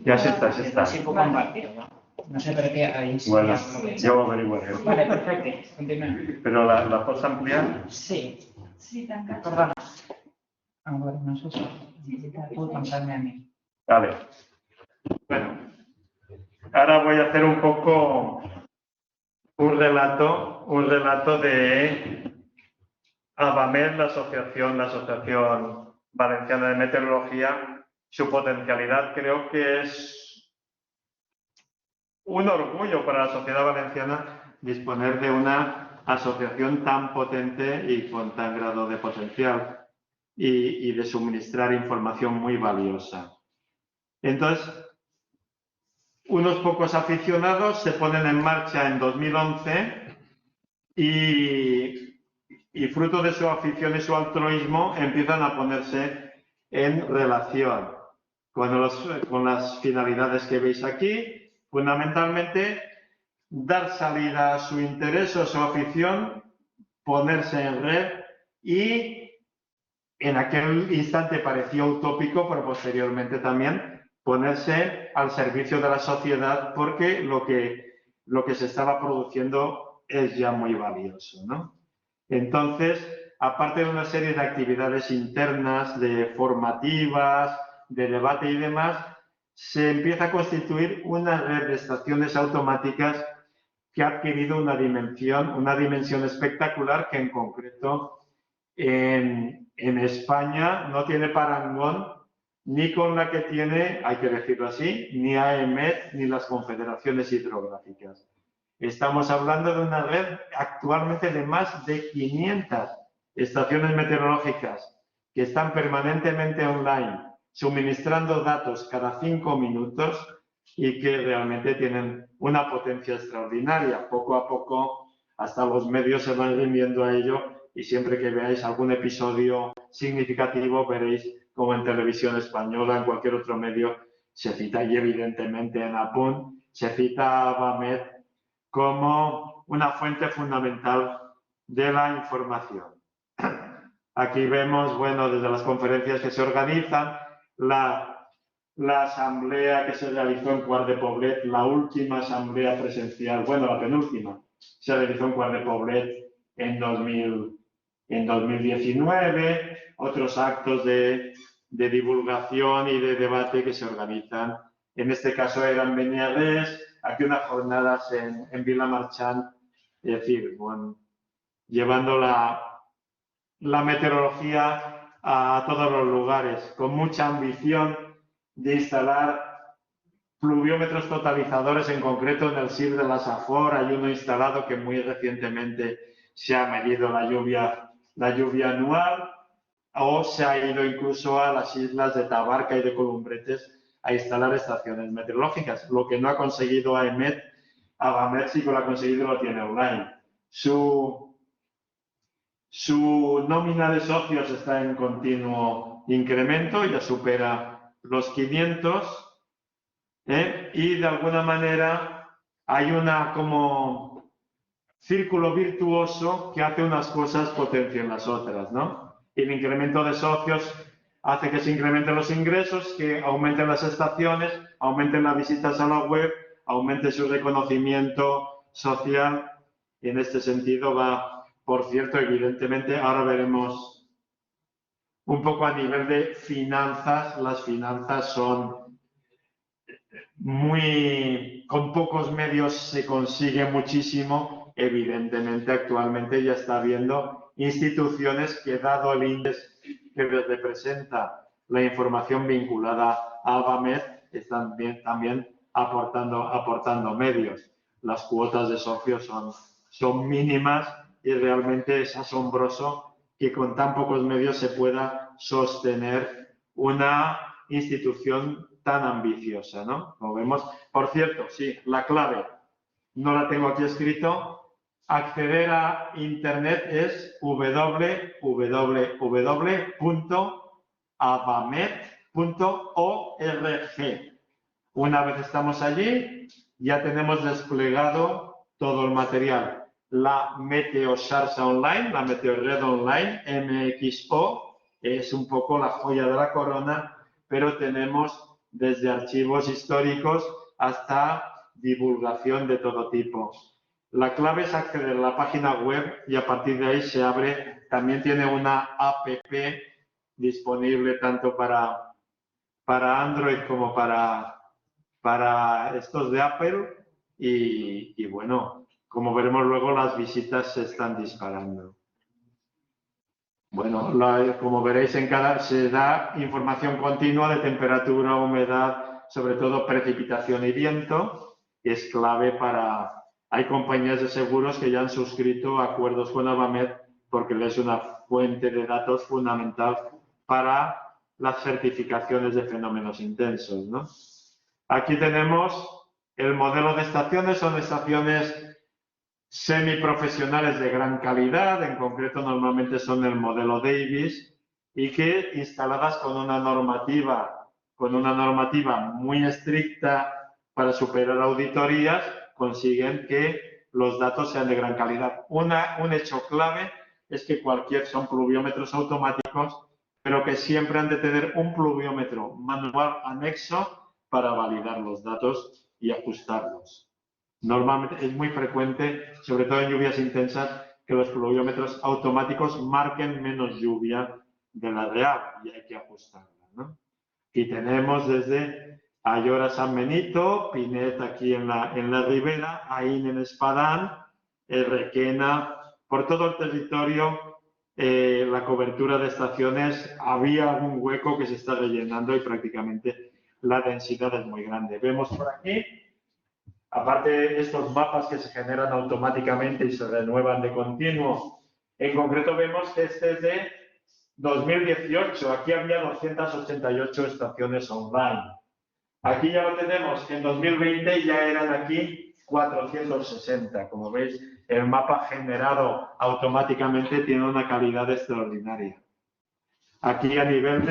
Ya se está, se Desde está. así puedo compartir, ¿no? No sé por qué ahí sí. Bueno, ya yo lo averiguaré. Vale, perfecto. Continúa. ¿Pero la puedes ampliar? Sí. Sí, tancat. Perdona. Ahora no sé si puedo contarme a mí. Vale. Bueno, ahora voy a hacer un poco un relato de ABAMED, la Asociación Valenciana de Meteorología. Su potencialidad creo que es un orgullo para la sociedad valenciana disponer de una asociación tan potente y con tan grado de potencial y de suministrar información muy valiosa. Entonces, unos pocos aficionados se ponen en marcha en 2011 y fruto de su afición y su altruismo empiezan a ponerse en relación con las finalidades que veis aquí. Fundamentalmente, dar salida a su interés o su afición, ponerse en red y en aquel instante parecía utópico, pero posteriormente también ponerse al servicio de la sociedad porque lo que se estaba produciendo es ya muy valioso, ¿no? Entonces, aparte de una serie de actividades internas, de formativas, de debate y demás, se empieza a constituir una red de estaciones automáticas que ha adquirido una dimensión espectacular que en concreto en España no tiene parangón ni con la que tiene, hay que decirlo así, ni AEMET ni las confederaciones hidrográficas. Estamos hablando de una red actualmente de más de 500 estaciones meteorológicas que están permanentemente online, suministrando datos cada 5 minutos y que realmente tienen una potencia extraordinaria. Poco a poco, hasta los medios se van rindiendo a ello y siempre que veáis algún episodio significativo veréis como en Televisión Española, en cualquier otro medio, se cita, y evidentemente en Apunt, se cita a AVAMED como una fuente fundamental de la información. Aquí vemos, bueno, desde las conferencias que se organizan, la asamblea que se realizó en Quart de Poblet, la última asamblea presencial, bueno, la penúltima, se realizó en Quart de Poblet en 2019, otros actos de divulgación y de debate que se organizan. En este caso eran Beniarrés, aquí unas jornadas en Vilamarchant, es decir, bueno, llevando la meteorología a todos los lugares, con mucha ambición de instalar pluviómetros totalizadores, en concreto en el SIR de la Safor hay uno instalado que muy recientemente se ha medido la lluvia anual, o se ha ido incluso a las islas de Tabarca y de Columbretes a instalar estaciones meteorológicas. Lo que no ha conseguido AVAMED sí que lo ha conseguido y lo tiene online. Su nómina de socios está en continuo incremento, ya supera los 500, y de alguna manera hay una como círculo virtuoso que hace unas cosas, potencian las otras, ¿no? El incremento de socios hace que se incrementen los ingresos, que aumenten las estaciones, aumenten las visitas a la web, aumente su reconocimiento social, y en este sentido va, por cierto, evidentemente, ahora veremos un poco a nivel de finanzas, las finanzas son con pocos medios se consigue muchísimo, evidentemente actualmente ya está habiendo instituciones que, dado el índice que representa la información vinculada a AVAMED, están también aportando medios. Las cuotas de socios son mínimas y realmente es asombroso que con tan pocos medios se pueda sostener una institución tan ambiciosa, ¿no? Como vemos. Por cierto, sí, la clave, no la tengo aquí escrito, acceder a Internet es www.avamed.org. Una vez estamos allí, ya tenemos desplegado todo el material. La Meteosarsa Online, la Meteorred Online, MXO, es un poco la joya de la corona, pero tenemos desde archivos históricos hasta divulgación de todo tipo. La clave es acceder a la página web y a partir de ahí se abre. También tiene una app disponible tanto para Android como para estos de Apple y bueno, como veremos luego, las visitas se están disparando. Bueno, como veréis, se da información continua de temperatura, humedad, sobre todo precipitación y viento, que es clave para... Hay compañías de seguros que ya han suscrito acuerdos con AVAMED porque es una fuente de datos fundamental para las certificaciones de fenómenos intensos, ¿no? Aquí tenemos el modelo de estaciones, son estaciones semiprofesionales de gran calidad, en concreto normalmente son el modelo Davis, y que instaladas con una normativa muy estricta para superar auditorías, consiguen que los datos sean de gran calidad. Un hecho clave es que son pluviómetros automáticos, pero que siempre han de tener un pluviómetro manual anexo para validar los datos y ajustarlos. Normalmente es muy frecuente, sobre todo en lluvias intensas, que los pluviómetros automáticos marquen menos lluvia de la real y hay que ajustarla, ¿no? Y tenemos desde Ayora San Benito, Pinet aquí en la ribera, Aín en Espadán, Requena, por todo el territorio la cobertura de estaciones, había algún hueco que se está rellenando y prácticamente la densidad es muy grande. Vemos por aquí, aparte de estos mapas que se generan automáticamente y se renuevan de continuo, en concreto vemos que este es de 2018, aquí había 288 estaciones online. Aquí ya lo tenemos, en 2020 ya eran aquí 460. Como veis, el mapa generado automáticamente tiene una calidad extraordinaria. Aquí a nivel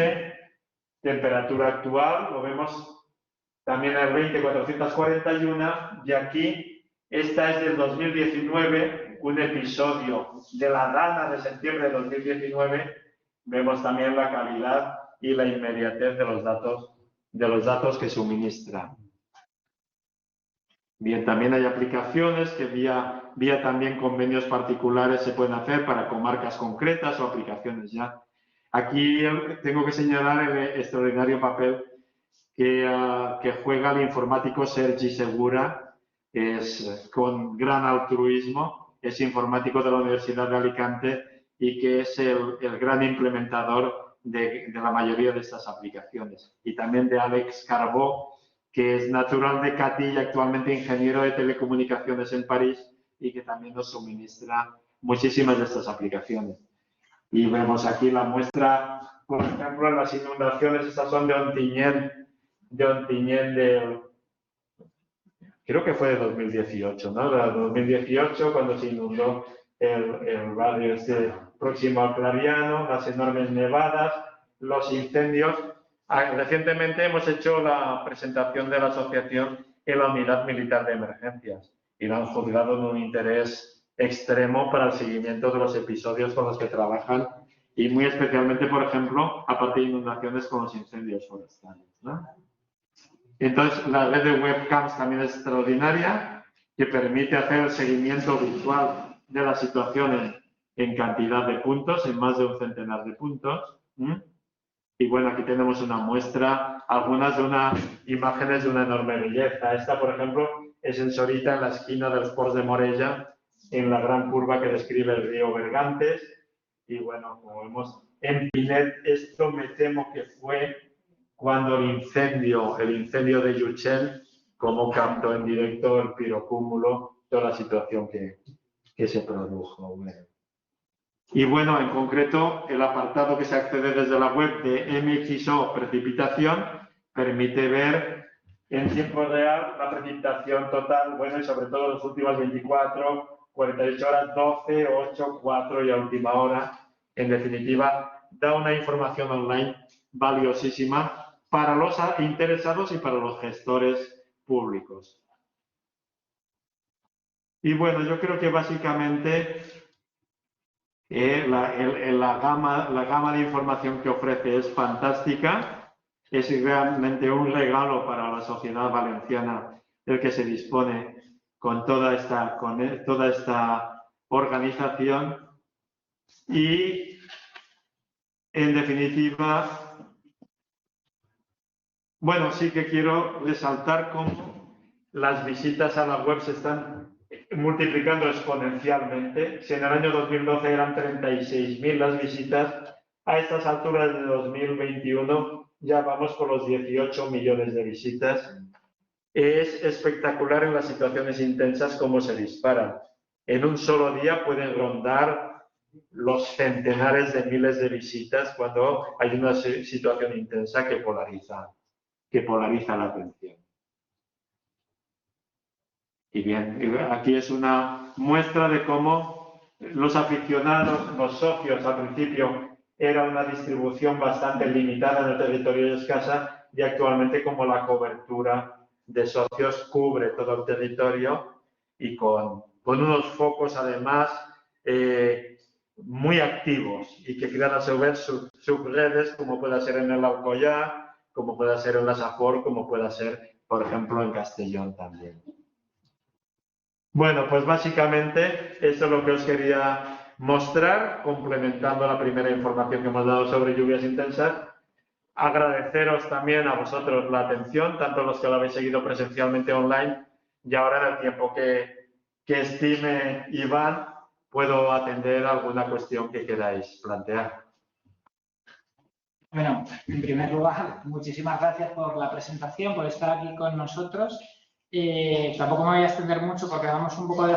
temperatura actual, lo vemos también el 20.441, y aquí, esta es del 2019, un episodio de la dana de septiembre de 2019, vemos también la calidad y la inmediatez de los datos que suministra. Bien, también hay aplicaciones que vía también convenios particulares se pueden hacer para comarcas concretas o aplicaciones ya. Aquí tengo que señalar el extraordinario papel que juega el informático Sergi Segura, es con gran altruismo, es informático de la Universidad de Alicante y que es el gran implementador de la mayoría de estas aplicaciones. Y también de Alex Carbó, que es natural de Catí y actualmente ingeniero de telecomunicaciones en París y que también nos suministra muchísimas de estas aplicaciones. Y vemos aquí la muestra, por ejemplo, las inundaciones, estas son de Ontinyent creo que fue de 2018, ¿no? De 2018, cuando se inundó el barrio próximo al Clariano, las enormes nevadas, los incendios. Recientemente hemos hecho la presentación de la asociación en la Unidad Militar de Emergencias y lo han juzgado en un interés extremo para el seguimiento de los episodios con los que trabajan y muy especialmente, por ejemplo, aparte de inundaciones con los incendios forestales, ¿no? Entonces, la red de webcams también es extraordinaria, que permite hacer el seguimiento visual de la situación en cantidad de puntos, en más de un centenar de puntos. Y bueno, aquí tenemos una muestra, algunas de imágenes de una enorme belleza. Esta, por ejemplo, es en Sorita, en la esquina de los Ports de Morella, en la gran curva que describe el río Bergantes. Y bueno, como vemos, en Pinet, esto me temo que fue cuando el incendio de Llutxent, como captó en directo el pirocúmulo, toda la situación que se produjo. Y bueno, en concreto, el apartado que se accede desde la web de MXO Precipitación permite ver en tiempo real la precipitación total, bueno, y sobre todo las últimas 24, 48 horas, 12, 8, 4 y a última hora. En definitiva, da una información online valiosísima para los interesados y para los gestores públicos. Y bueno, yo creo que básicamente la gama de información que ofrece es fantástica, es realmente un regalo para la sociedad valenciana el que se dispone con toda esta organización y, en definitiva, bueno, sí que quiero resaltar cómo las visitas a la web se están multiplicando exponencialmente. Si en el año 2012 eran 36.000 las visitas, a estas alturas de 2021 ya vamos por los 18 millones de visitas. Es espectacular en las situaciones intensas cómo se disparan. En un solo día pueden rondar los centenares de miles de visitas cuando hay una situación intensa que polariza la atención. Y bien, aquí es una muestra de cómo los aficionados, los socios, al principio era una distribución bastante limitada en el territorio y escasa, y actualmente como la cobertura de socios cubre todo el territorio y con unos focos además muy activos y que crean a su vez subredes como pueda ser en el Alcoyá, como pueda ser en la Safor, como pueda ser, por ejemplo, en Castellón también. Bueno, pues básicamente esto es lo que os quería mostrar, complementando la primera información que hemos dado sobre lluvias intensas. Agradeceros también a vosotros la atención, tanto los que lo habéis seguido presencialmente online, y ahora en el tiempo que estime Iván, puedo atender alguna cuestión que queráis plantear. Bueno, en primer lugar, muchísimas gracias por la presentación, por estar aquí con nosotros. Tampoco me voy a extender mucho porque vamos un poco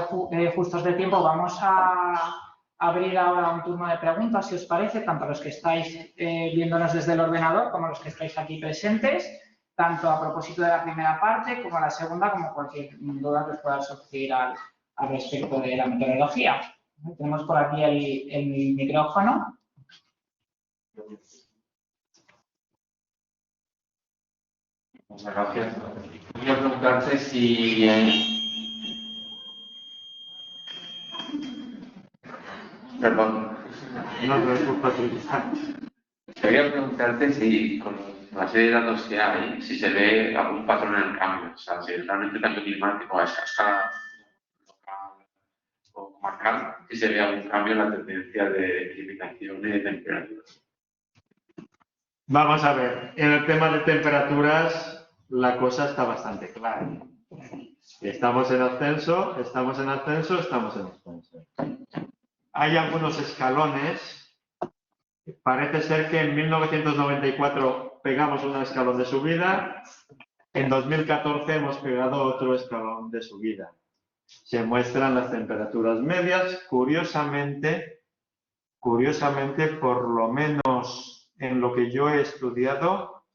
justos de tiempo. Vamos a abrir ahora un turno de preguntas, si os parece, tanto los que estáis viéndonos desde el ordenador como los que estáis aquí presentes, tanto a propósito de la primera parte como la segunda, como cualquier duda que os pueda surgir al respecto de la metodología. Tenemos por aquí el micrófono. Muchas gracias. Quería preguntarte si... Perdón. No, no es culpa tuya. Quería preguntarte si con la serie de datos que hay, si se ve algún patrón en el cambio. O sea, si realmente el cambio climático a escala local o comarcal, si se ve algún cambio en la tendencia de precipitación y de temperatura. Vamos a ver, en el tema de temperaturas la cosa está bastante clara. Estamos en ascenso, estamos en ascenso, estamos en ascenso. Hay algunos escalones. Parece ser que en 1994 pegamos un escalón de subida, en 2014 hemos pegado otro escalón de subida. Se muestran las temperaturas medias, curiosamente, por lo menos en lo que yo he estudiado,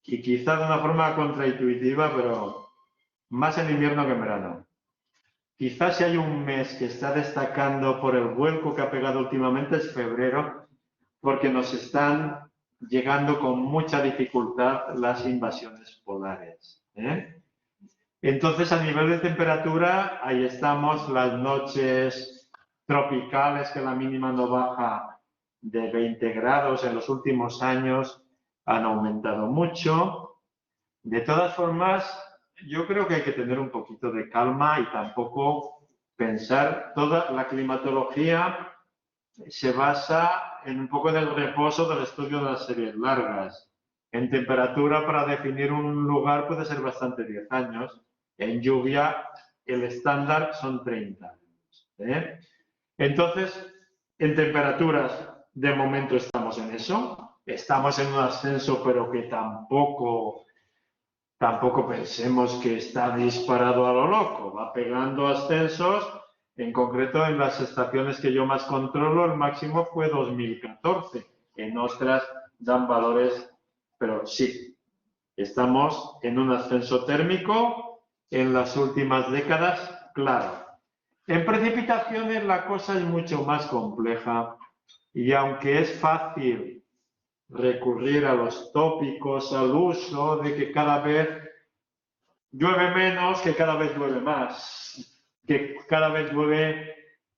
y quizá de una forma contraintuitiva, pero más en invierno que en verano. Quizás si hay un mes que está destacando por el vuelco que ha pegado últimamente es febrero, porque nos están llegando con mucha dificultad las invasiones polares. Entonces, a nivel de temperatura, ahí estamos, las noches tropicales, que la mínima no baja de 20 grados en los últimos años, han aumentado mucho. De todas formas, yo creo que hay que tener un poquito de calma y tampoco pensar, toda la climatología se basa en un poco en el reposo del estudio de las series largas. En temperatura, para definir un lugar puede ser bastante 10 años. En lluvia, el estándar son 30 años. Entonces, en temperaturas, de momento estamos en eso. Estamos en un ascenso, pero que tampoco pensemos que está disparado a lo loco. Va pegando ascensos. En concreto, en las estaciones que yo más controlo, el máximo fue 2014. En otras dan valores, pero sí, estamos en un ascenso térmico en las últimas décadas, claro. En precipitaciones la cosa es mucho más compleja y aunque es fácil recurrir a los tópicos, al uso de que cada vez llueve menos, que cada vez llueve más, que cada vez llueve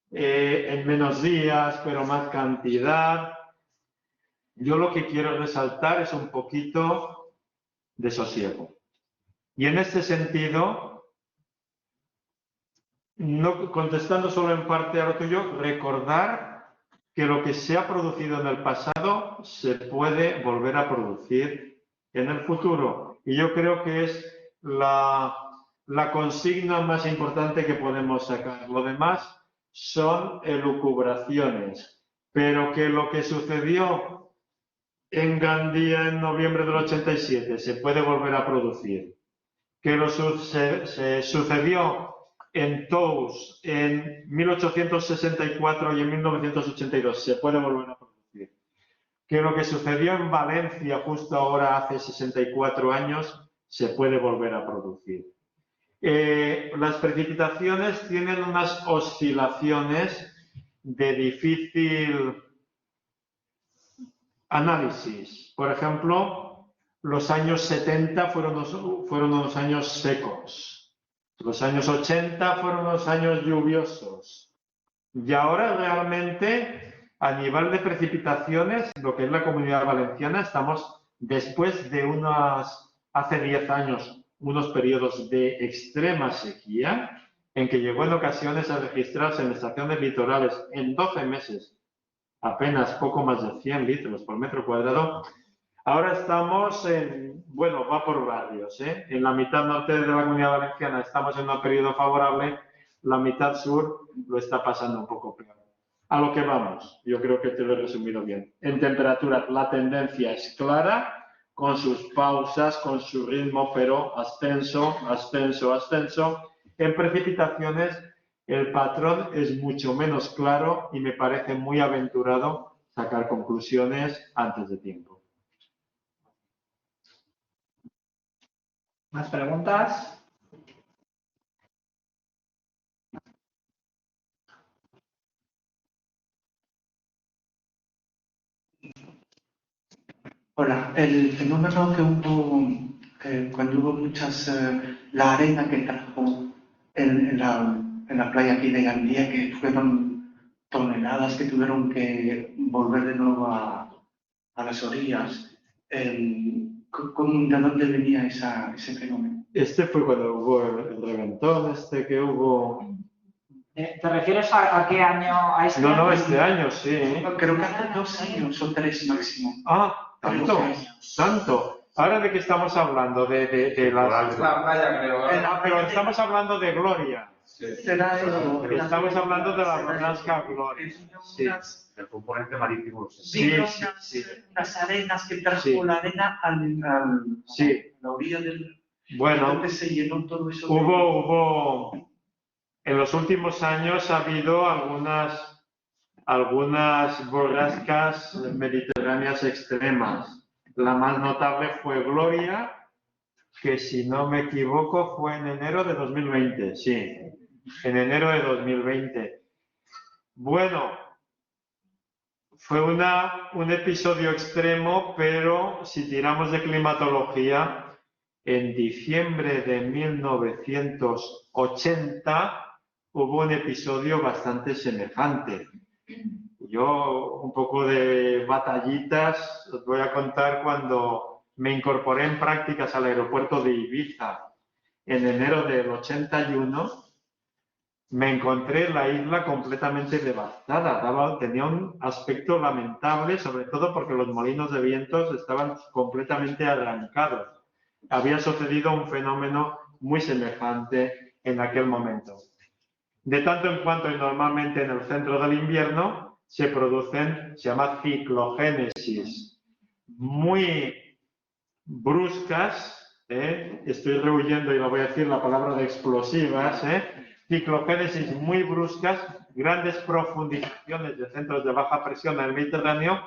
en menos días, pero más cantidad. Yo lo que quiero resaltar es un poquito de sosiego. Y en este sentido, no contestando solo en parte a lo tuyo, recordar que lo que se ha producido en el pasado se puede volver a producir en el futuro. Y yo creo que es la consigna más importante que podemos sacar. Lo demás son elucubraciones, pero que lo que sucedió en Gandía en noviembre del 87 se puede volver a producir, que lo se sucedió en Tous en 1864 y en 1982 se puede volver a producir, que lo que sucedió en Valencia justo ahora hace 64 años se puede volver a producir. Las precipitaciones tienen unas oscilaciones de difícil análisis. Por ejemplo, los años 70 fueron unos años secos. Los años 80 fueron unos años lluviosos. Y ahora realmente, a nivel de precipitaciones, lo que es la Comunidad Valenciana, estamos después de hace 10 años, unos periodos de extrema sequía, en que llegó en ocasiones a registrarse en estaciones litorales en 12 meses apenas poco más de 100 litros por metro cuadrado. Ahora estamos va por barrios. En la mitad norte de la Comunidad Valenciana estamos en un periodo favorable, la mitad sur lo está pasando un poco peor. A lo que vamos, yo creo que te lo he resumido bien. En temperatura la tendencia es clara, con sus pausas, con su ritmo, pero ascenso, ascenso, ascenso. En precipitaciones el patrón es mucho menos claro y me parece muy aventurado sacar conclusiones antes de tiempo. ¿Más preguntas? Hola, el fenómeno que hubo cuando hubo la arena que trajo en la playa aquí de Gandía, que fueron toneladas que tuvieron que volver de nuevo a las orillas. ¿De dónde venía ese fenómeno? Este fue cuando hubo el reventón, que hubo... ¿Te refieres a qué año? ¿A este año? No, este año, sí. Creo que hace 2 años o 3 máximo. Ah, tanto. Ahora de qué estamos hablando, de las... La playa, creo. Pero estamos hablando de Gloria. Será eso. Pero estamos hablando de la borrasca Gloria. Sí. El componente marítimo. Sí. Las arenas que trajo la arena a la orilla del... Bueno, Entonces se llenó todo eso. hubo... En los últimos años ha habido algunas borrascas mediterráneas extremas. La más notable fue Gloria, que si no me equivoco fue en enero de 2020. Sí, en enero de 2020. Bueno, fue un episodio extremo, pero si tiramos de climatología, en diciembre de 1980 hubo un episodio bastante semejante. Yo, un poco de batallitas, os voy a contar cuando me incorporé en prácticas al aeropuerto de Ibiza en enero del 81. Me encontré la isla completamente devastada. Tenía un aspecto lamentable, sobre todo porque los molinos de vientos estaban completamente arrancados. Había sucedido un fenómeno muy semejante en aquel momento. De tanto en cuanto, y normalmente en el centro del invierno, se llama ciclogénesis, muy bruscas, estoy rehuyendo y lo voy a decir la palabra de explosivas, ciclogénesis muy bruscas, grandes profundizaciones de centros de baja presión en el Mediterráneo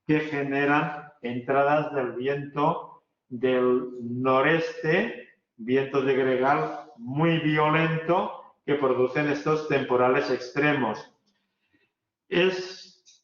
que generan entradas del viento del noreste, viento de gregal muy violento, que producen estos temporales extremos. Es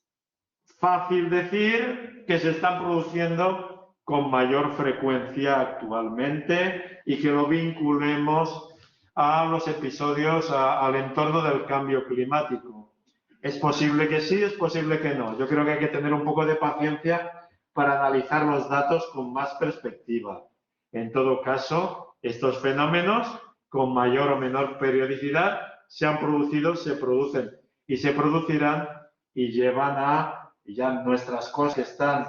fácil decir que se están produciendo con mayor frecuencia actualmente y que lo vinculemos a los episodios, al entorno del cambio climático. Es posible que sí, es posible que no. Yo creo que hay que tener un poco de paciencia para analizar los datos con más perspectiva. En todo caso, estos fenómenos, con mayor o menor periodicidad, se han producido, se producen y se producirán y llevan a ya nuestras cosas que están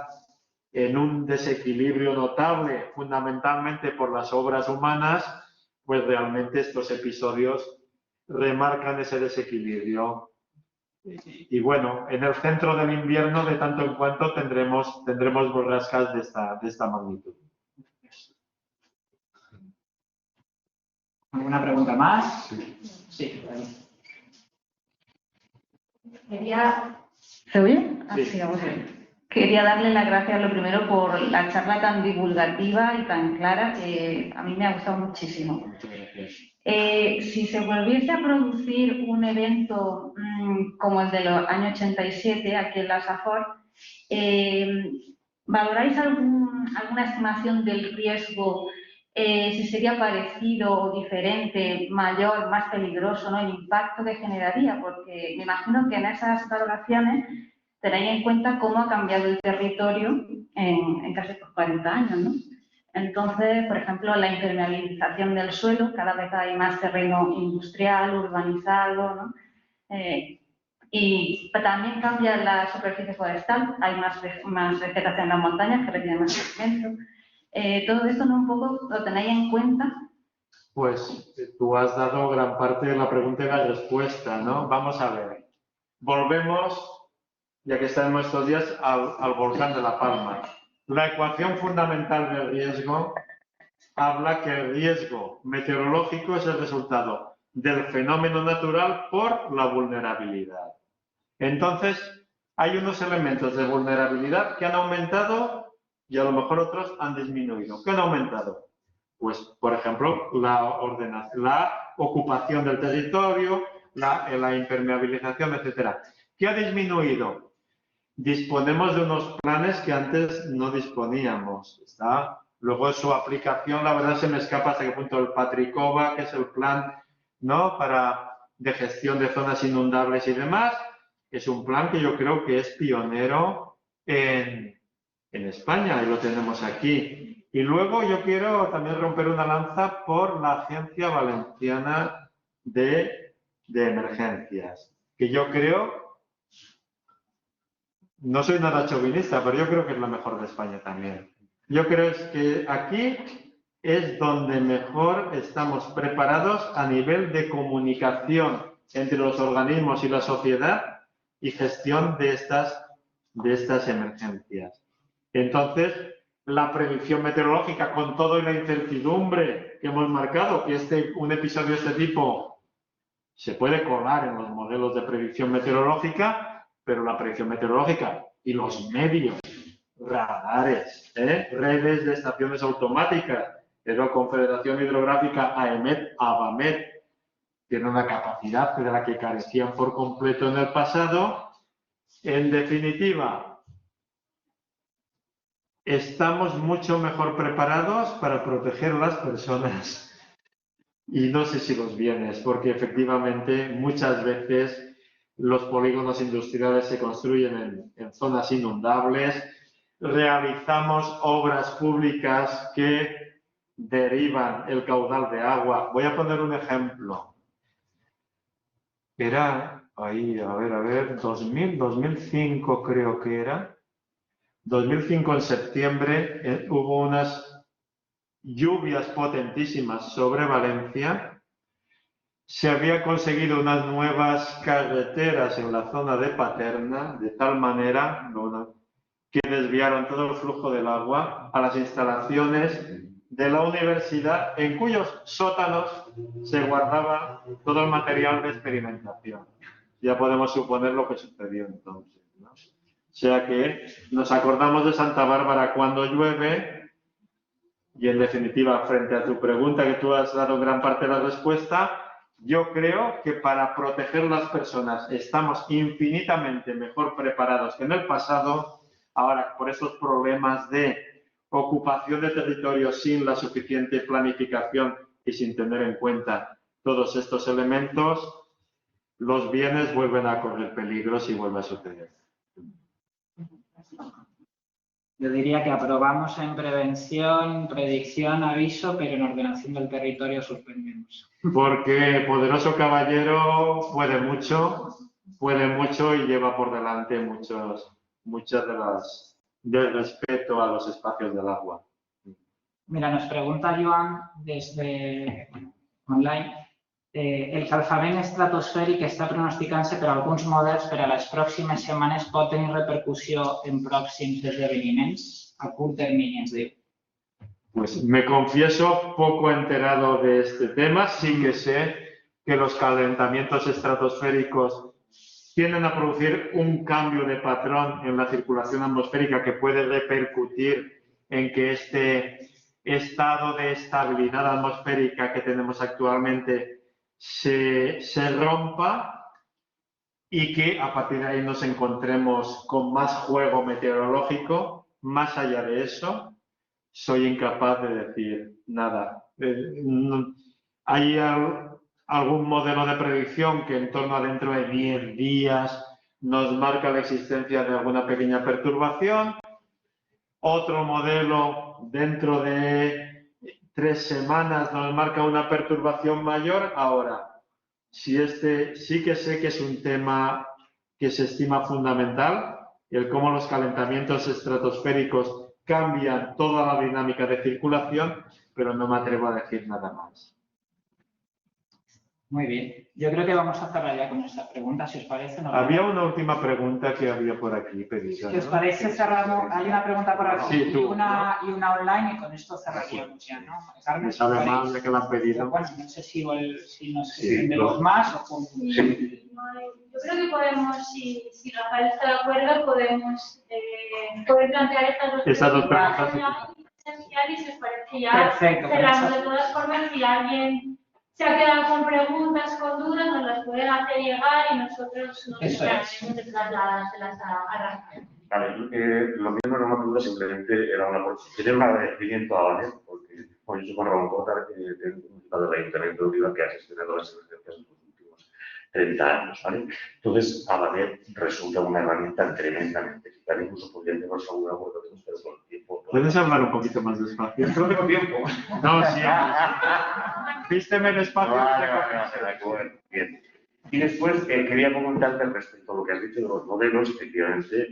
en un desequilibrio notable, fundamentalmente por las obras humanas, pues realmente estos episodios remarcan ese desequilibrio. Y bueno, en el centro del invierno, de tanto en cuanto, tendremos borrascas de esta magnitud. ¿Alguna pregunta más? Sí. ¿Se oye? Sí. Vamos bien. Quería darle las gracias lo primero por la charla tan divulgativa y tan clara que a mí me ha gustado muchísimo. Muchas gracias. Si se volviese a producir un evento como el de los años 87 aquí en la Safor, ¿valoráis alguna estimación del riesgo? Si sería parecido o diferente, mayor, más peligroso, ¿no? El impacto que generaría, porque me imagino que en esas valoraciones tenéis en cuenta cómo ha cambiado el territorio en casi 40 años, ¿no? Entonces, por ejemplo, la impermeabilización del suelo, cada vez hay más terreno industrial, urbanizado, ¿no? Y también cambia la superficie forestal, hay más vegetación en las montañas que retiene más crecimiento. Todo esto, ¿no? Un poco lo tenéis en cuenta. Pues tú has dado gran parte de la pregunta y la respuesta, ¿no? Vamos a ver. Volvemos, ya que estamos estos días, al volcán de La Palma. La ecuación fundamental del riesgo habla que el riesgo meteorológico es el resultado del fenómeno natural por la vulnerabilidad. Entonces, hay unos elementos de vulnerabilidad que han aumentado y a lo mejor otros han disminuido. ¿Qué han aumentado? Pues, por ejemplo, la ocupación del territorio, la impermeabilización, etc. ¿Qué ha disminuido? Disponemos de unos planes que antes no disponíamos. Está Luego su aplicación, la verdad, se me escapa hasta qué punto el Patricova, que es el plan, ¿no?, de gestión de zonas inundables y demás, es un plan que yo creo que es pionero en España y lo tenemos aquí. Y luego yo quiero también romper una lanza por la Agencia Valenciana de Emergencias, que yo creo, no soy nada chauvinista, pero yo creo que es la mejor de España también. Yo creo que aquí es donde mejor estamos preparados a nivel de comunicación entre los organismos y la sociedad y gestión de estas emergencias. Entonces, la predicción meteorológica, con todo y la incertidumbre que hemos marcado, que un episodio de este tipo se puede colar en los modelos de predicción meteorológica, pero la predicción meteorológica y los medios, radares, redes de estaciones automáticas, la Confederación Hidrográfica AEMET, ABAMET, tiene una capacidad de la que carecían por completo en el pasado. En definitiva, estamos mucho mejor preparados para proteger a las personas y no sé si los bienes, porque efectivamente muchas veces los polígonos industriales se construyen en zonas inundables, realizamos obras públicas que derivan el caudal de agua. Voy a poner un ejemplo. Era ahí, a ver, 2005 creo que era. 2005 en septiembre hubo unas lluvias potentísimas sobre Valencia. Se había conseguido unas nuevas carreteras en la zona de Paterna, de tal manera que desviaron todo el flujo del agua a las instalaciones de la universidad, en cuyos sótanos se guardaba todo el material de experimentación. Ya podemos suponer lo que sucedió entonces, ¿no? O sea que nos acordamos de Santa Bárbara cuando llueve y, en definitiva, frente a tu pregunta, que tú has dado gran parte de la respuesta, yo creo que para proteger a las personas estamos infinitamente mejor preparados que en el pasado. Ahora, por esos problemas de ocupación de territorio sin la suficiente planificación y sin tener en cuenta todos estos elementos, los bienes vuelven a correr peligro si vuelve a suceder. Yo diría que aprobamos en prevención, predicción, aviso, pero en ordenación del territorio suspendemos. Porque poderoso caballero puede mucho y lleva por delante muchas de las del respeto a los espacios del agua. Mira, nos pregunta Joan desde online. El calçament estratosfèric està pronosticant-se per alguns models per a les pròximes setmanes pot tenir repercussió en pròxims esdeveniments a curt termini, ens diu. Pues me confieso poco enterado de este tema. Sí que sé que los calentamientos estratosféricos tienden a producir un cambio de patrón en la circulación atmosférica que puede repercutir en que este estado de estabilidad atmosférica que tenemos actualmente se rompa y que a partir de ahí nos encontremos con más juego meteorológico. Más allá de eso, soy incapaz de decir nada. Hay algún modelo de predicción que en torno a dentro de 10 días nos marca la existencia de alguna pequeña perturbación. Otro modelo dentro de 3 semanas nos marca una perturbación mayor. Ahora, sí que sé que es un tema que se estima fundamental, el cómo los calentamientos estratosféricos cambian toda la dinámica de circulación, pero no me atrevo a decir nada más. Muy bien. Yo creo que vamos a cerrar ya con esta pregunta, si os parece. ¿No? Había una última pregunta que había por aquí pedida. Si os parece, cerramos. Hay una pregunta por aquí sí, tú, y una online, y con esto cerraríamos ya, ¿no? Carmen, me sabe mal ya que la han pedido. Bueno, no sé si nos extendemos más o cómo. Sí. Yo creo que podemos, si Rafael está de acuerdo, podemos plantear estas dos preguntas y si os parece ya cerramos. De todas formas, si alguien se ha quedado con preguntas, con dudas, nos las pueden hacer llegar y nosotros nos encargaremos de trasladarlas a Rafael. Vale, lo mío no era una pregunta, simplemente era tenía un agradecimiento a Vane, porque bueno, yo soy Juan Ramón Cota, del Ayuntamiento de Oliva, que ha gestionado las emergencias en los últimos 30 años, ¿vale? Entonces, a Vane resulta una herramienta tremendamente eficaz, incluso podría tenernos alguna acuerdo de ustedes con el tiempo. ¿Puedes hablar un poquito más despacio? No tengo tiempo. No, sí. Vísteme despacio. Vale, de acuerdo. Bien. Y después quería comentarte respecto a lo que has dicho de los modelos, efectivamente,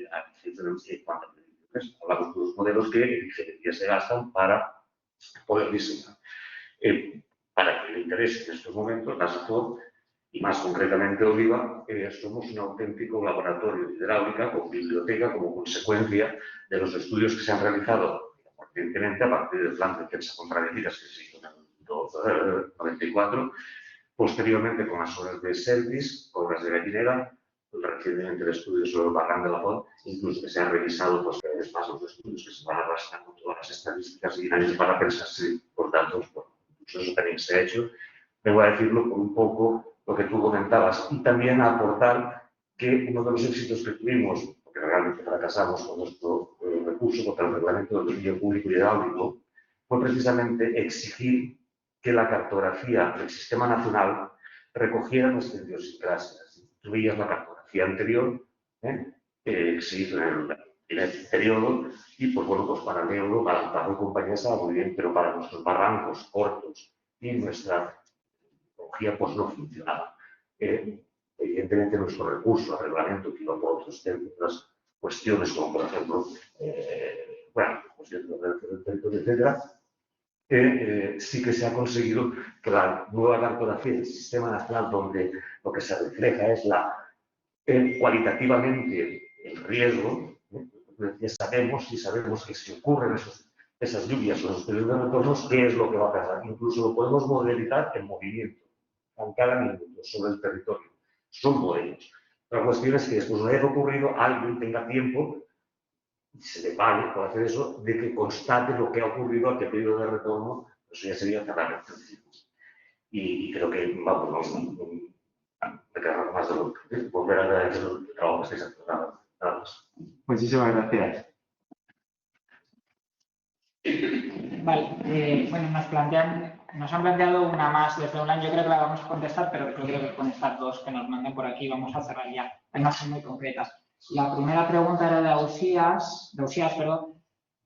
en cuanto a predicciones, hablamos de los modelos que en ingeniería se gastan para poder diseñar. Para que le interese en estos momentos, la SAFOR, y más concretamente Oliva, somos un auténtico laboratorio de hidráulica con biblioteca como consecuencia de los estudios que se han realizado recientemente a partir del plan de defensa contra heridas que se hizo en el 94. Posteriormente, con las obras de Selvis, obras de Gallinera, recientemente el estudio sobre el Barran de la Font, incluso que se han revisado pues, cada vez más los estudios que se van a arrastrar con todas las estadísticas y nadie para pensar si por datos, bueno, eso también se ha hecho. Vengo a decirlo por un poco lo que tú comentabas y también a aportar que uno de los éxitos que tuvimos, porque realmente fracasamos con nuestro recurso contra el reglamento del dominio público y hidráulico, fue precisamente exigir que la cartografía del Sistema Nacional recogiera nuestra idiosincrasia. Tú veías la cartografía anterior, que se hizo en el periodo, y pues bueno, pues para Neuro, para Amparo y compañía estaba muy bien, pero para nuestros barrancos cortos y nuestra tecnología pues no funcionaba. Evidentemente nuestro recurso al reglamento que iba por otras cuestiones, como por ejemplo, bueno, cuestiones del territorio, etcétera, sí que se ha conseguido que la nueva cartografía del Sistema Nacional, donde lo que se refleja es cualitativamente el riesgo, ya sabemos que si ocurren esas lluvias o esos periodos de retornos, ¿qué es lo que va a pasar? Incluso lo podemos modelizar en movimiento, en cada minuto, sobre el territorio. Son modelos. La cuestión es que después de haber ocurrido, alguien tenga tiempo y se le vale por hacer eso, de que constate lo que ha ocurrido a qué periodo de retorno, eso ya sería cerrar el ciclo. Y creo que, vamos, me queda más de lo que volver a agradecer el trabajo que estáis haciendo. Nada más. Muchísimas gracias. Vale, bueno, nos han planteado una más desde online, yo creo que la vamos a contestar, pero yo creo que con estas dos que nos manden por aquí vamos a cerrar ya. Además son muy concretas. La primera pregunta era de Ausias,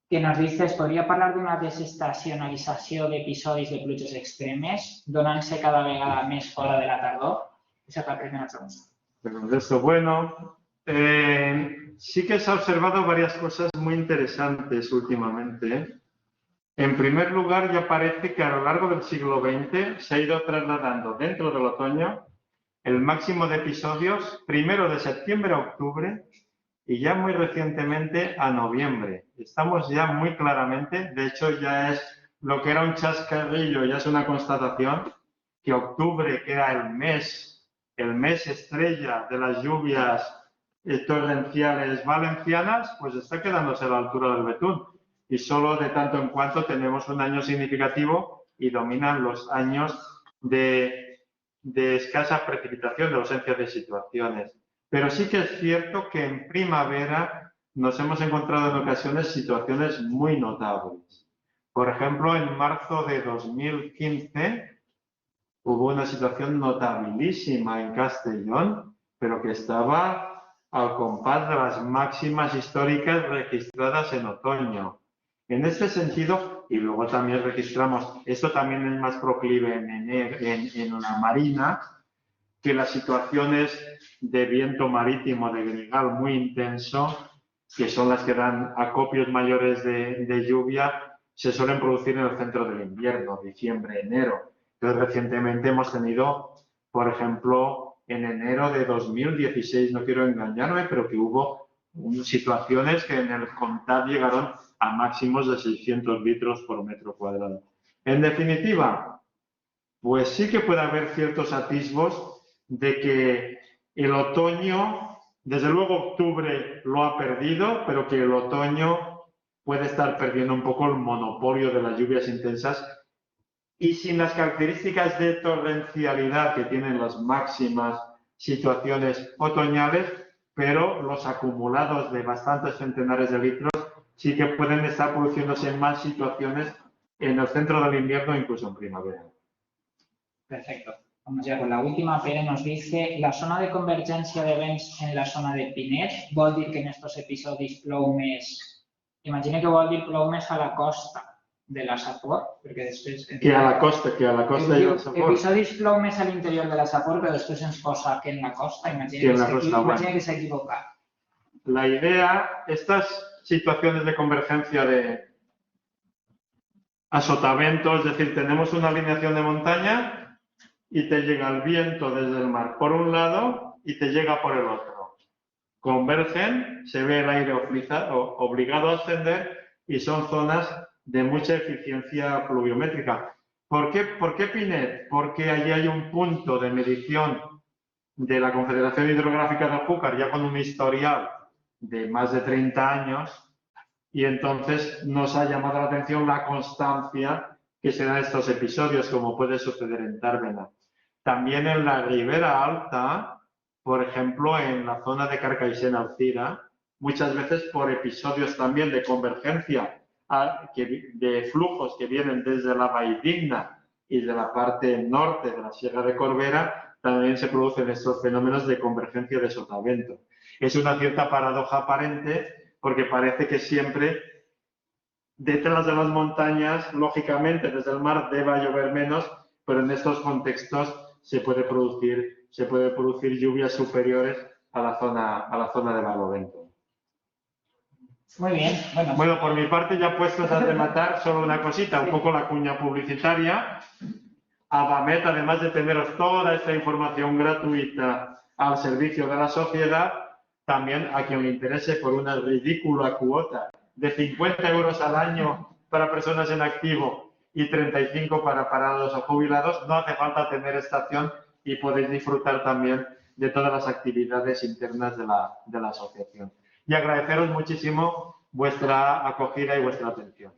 que nos dice, ¿podria parlar d'una desestacionalització d'episodis de pluges extremes, donant-se cada vegada més fora de la tardor? Esa es la primera pregunta. Bueno, sí que se ha observado varias cosas muy interesantes últimamente. En primer lugar, ya parece que a lo largo del siglo XX se ha ido trasladando dentro del otoño el máximo de episodios, primero de septiembre a octubre y ya muy recientemente a noviembre. Estamos ya muy claramente, de hecho ya es lo que era un chascarrillo, ya es una constatación, que octubre, que era el mes estrella de las lluvias torrenciales valencianas, pues está quedándose a la altura del betún. Y solo de tanto en cuanto tenemos un año significativo y dominan los años de escasa precipitación, de ausencia de situaciones. Pero sí que es cierto que en primavera nos hemos encontrado en ocasiones situaciones muy notables. Por ejemplo, en marzo de 2015 hubo una situación notabilísima en Castellón, pero que estaba al compás de las máximas históricas registradas en otoño. En este sentido, y luego también registramos, esto también es más proclive en una marina, que las situaciones de viento marítimo de gregal muy intenso, que son las que dan acopios mayores de lluvia, se suelen producir en el centro del invierno, diciembre, enero. Entonces, recientemente hemos tenido, por ejemplo, en enero de 2016, no quiero engañarme, pero que hubo situaciones que en el CONTAD llegaron a máximos de 600 litros por metro cuadrado. En definitiva, pues sí que puede haber ciertos atisbos de que el otoño, desde luego octubre lo ha perdido, pero que el otoño puede estar perdiendo un poco el monopolio de las lluvias intensas y sin las características de torrencialidad que tienen las máximas situaciones otoñales, pero los acumulados de bastantes centenares de litros sí que pueden estar produciéndose en más situaciones en el centro del invierno, incluso en primavera. Perfecto. Vamos ya con la última. Pere nos dice, la zona de convergència de vents en la zona de Pinet vol dir que en estos episodis plou més... Imagina que vol dir plou més a la costa de la Safor, perquè després... Que a la costa hi ha la Safor. Episodis plou més a l'interior de la Safor, però després ens posa que en la costa. Imagina que s'ha equivocat. La idea, estas situaciones de convergencia de a sotavento, es decir, tenemos una alineación de montaña y te llega el viento desde el mar por un lado y te llega por el otro. Convergen, se ve el aire obligado a ascender y son zonas de mucha eficiencia pluviométrica. ¿Por qué Pinet? Porque allí hay un punto de medición de la Confederación Hidrográfica del Júcar, ya con un historial de más de 30 años, y entonces nos ha llamado la atención la constancia que se dan estos episodios, como puede suceder en Tàrbena. También en la Ribera Alta, por ejemplo, en la zona de Carcaixent-Alzira, muchas veces por episodios también de convergencia de flujos que vienen desde la Valldigna y de la parte norte de la Sierra de Corbera, también se producen estos fenómenos de convergencia de sotavento. Es una cierta paradoja aparente porque parece que siempre detrás de las montañas, lógicamente desde el mar deba llover menos, pero en estos contextos se puede producir lluvias superiores a la zona de Barlovento. Muy bien. Bueno, por mi parte, ya puestos a rematar, solo una cosita, un poco la cuña publicitaria. Abamet, además de teneros toda esta información gratuita al servicio de la sociedad, también a quien le interese por una ridícula cuota de 50 euros al año para personas en activo y 35 para parados o jubilados, no hace falta tener estación y podéis disfrutar también de todas las actividades internas de la asociación. Y agradeceros muchísimo vuestra acogida y vuestra atención.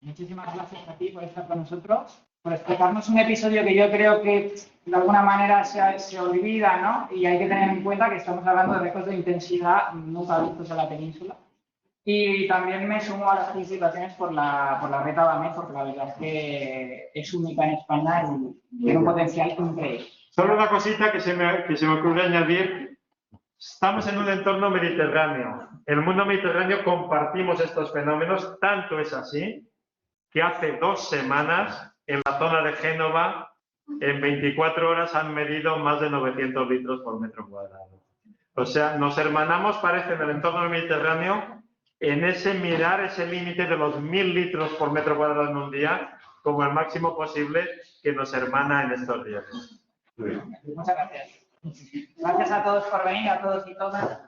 Muchísimas gracias a ti por estar con nosotros, por explicarnos un episodio que yo creo que de alguna manera se olvida, ¿no? Y hay que tener en cuenta que estamos hablando de récords de intensidad nunca vistos en la península. Y también me sumo a las felicitaciones por la red Abamet, porque la verdad es que es única en España y tiene un potencial increíble. Solo una cosita que se me ocurre añadir. Estamos en un entorno mediterráneo. En el mundo mediterráneo compartimos estos fenómenos, tanto es así que hace 2 semanas en la zona de Génova en 24 horas han medido más de 900 litros por metro cuadrado. O sea, nos hermanamos, parece, en el entorno del Mediterráneo en ese mirar ese límite de los 1000 litros por metro cuadrado en un día como el máximo posible que nos hermana en estos riesgos. Muchas gracias. Gracias a todos por venir, a todos y todas.